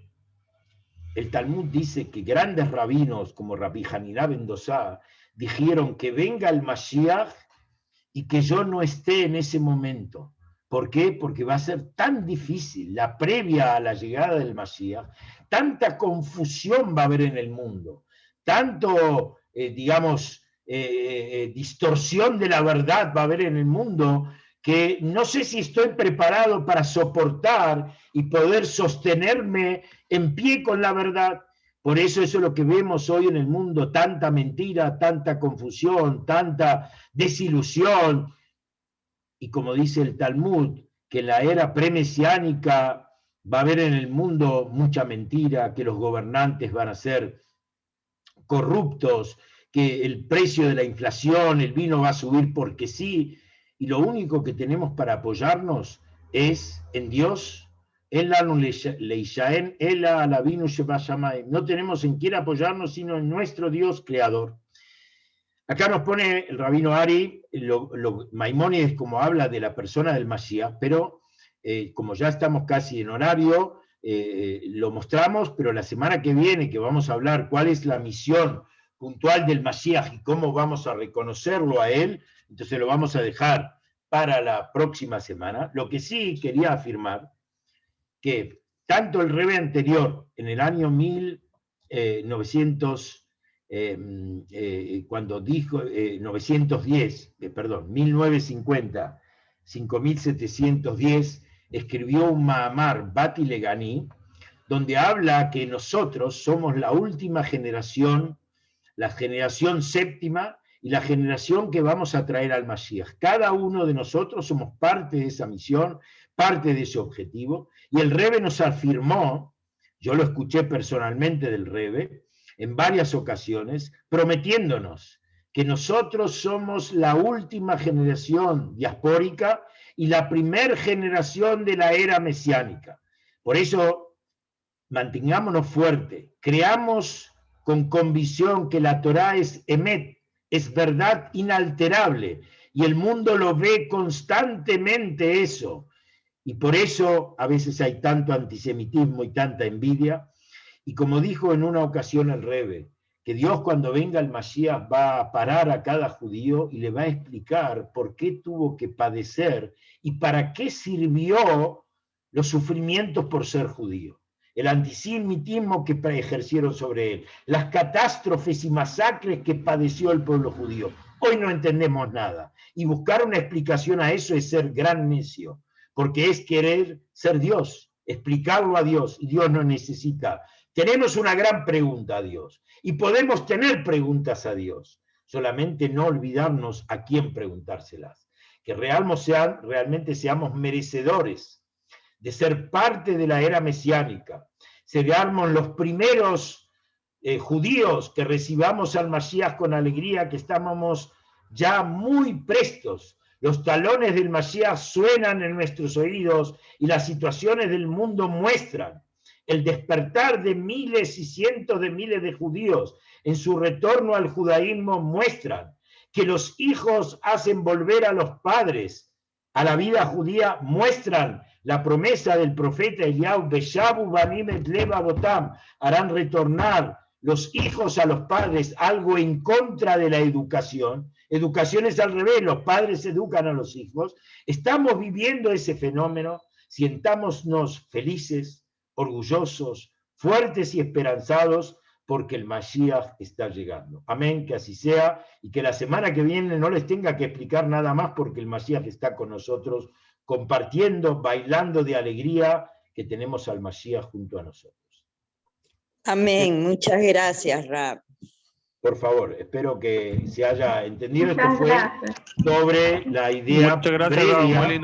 el Talmud dice que grandes rabinos como Rabbi Hanina ben Dosa dijeron que venga el Mashiach y que yo no esté en ese momento. ¿Por qué? Porque va a ser tan difícil la previa a la llegada del Mashiach, tanta confusión va a haber en el mundo, tanto, distorsión de la verdad va a haber en el mundo, que no sé si estoy preparado para soportar y poder sostenerme en pie con la verdad. Por eso es lo que vemos hoy en el mundo, tanta mentira, tanta confusión, tanta desilusión. Y como dice el Talmud, que en la era premesiánica va a haber en el mundo mucha mentira, que los gobernantes van a ser corruptos, que el precio de la inflación, el vino va a subir porque sí, y lo único que tenemos para apoyarnos es en Dios. No tenemos en quién apoyarnos sino en nuestro Dios creador. Acá nos pone el rabino Ari, Maimónides como habla de la persona del Mashiach, pero como ya estamos casi en horario, lo mostramos, pero la semana que viene, que vamos a hablar cuál es la misión puntual del Mashiach y cómo vamos a reconocerlo a él, entonces lo vamos a dejar para la próxima semana. Lo que sí quería afirmar, que tanto el Rebbe anterior, en el año 1950, 5710, escribió un Mahamar, Bati Legani, donde habla que nosotros somos la última generación, la generación séptima y la generación que vamos a traer al Mashiach. Cada uno de nosotros somos parte de esa misión, parte de ese objetivo, y el Rebbe nos afirmó, yo lo escuché personalmente del Rebbe, en varias ocasiones, prometiéndonos que nosotros somos la última generación diaspórica y la primer generación de la era mesiánica. Por eso, mantengámonos fuerte, creamos con convicción que la Torá es emet, es verdad inalterable, y el mundo lo ve constantemente eso, y por eso a veces hay tanto antisemitismo y tanta envidia. Y como dijo en una ocasión el Rebbe, que Dios cuando venga el Mashiach va a parar a cada judío y le va a explicar por qué tuvo que padecer y para qué sirvió los sufrimientos por ser judío, el antisemitismo que ejercieron sobre él, las catástrofes y masacres que padeció el pueblo judío. Hoy no entendemos nada, y buscar una explicación a eso es ser gran necio, porque es querer ser Dios, explicarlo a Dios, y Dios no necesita. Tenemos una gran pregunta a Dios, y podemos tener preguntas a Dios, solamente no olvidarnos a quién preguntárselas, que realmente seamos merecedores de ser parte de la era mesiánica, seamos los primeros judíos que recibamos al Mashiach con alegría, que estábamos ya muy prestos. Los talones del Mashiach suenan en nuestros oídos y las situaciones del mundo muestran el despertar de miles y cientos de miles de judíos en su retorno al judaísmo, muestran que los hijos hacen volver a los padres a la vida judía, muestran la promesa del profeta Eliyahu, Beshabu banim et lev avotam, harán retornar los hijos a los padres, algo en contra de la educación. Educación es al revés, los padres educan a los hijos. Estamos viviendo ese fenómeno, sientámonos felices, orgullosos, fuertes y esperanzados, porque el Mashiach está llegando. Amén, que así sea, y que la semana que viene no les tenga que explicar nada más, porque el Mashiach está con nosotros, compartiendo, bailando de alegría, que tenemos al Mashiach junto a nosotros. Amén, muchas gracias, Rab. Por favor, espero que se haya entendido. Esto Muchas fue gracias. sobre la idea Muchas gracias, Raúl, muy previa lindo.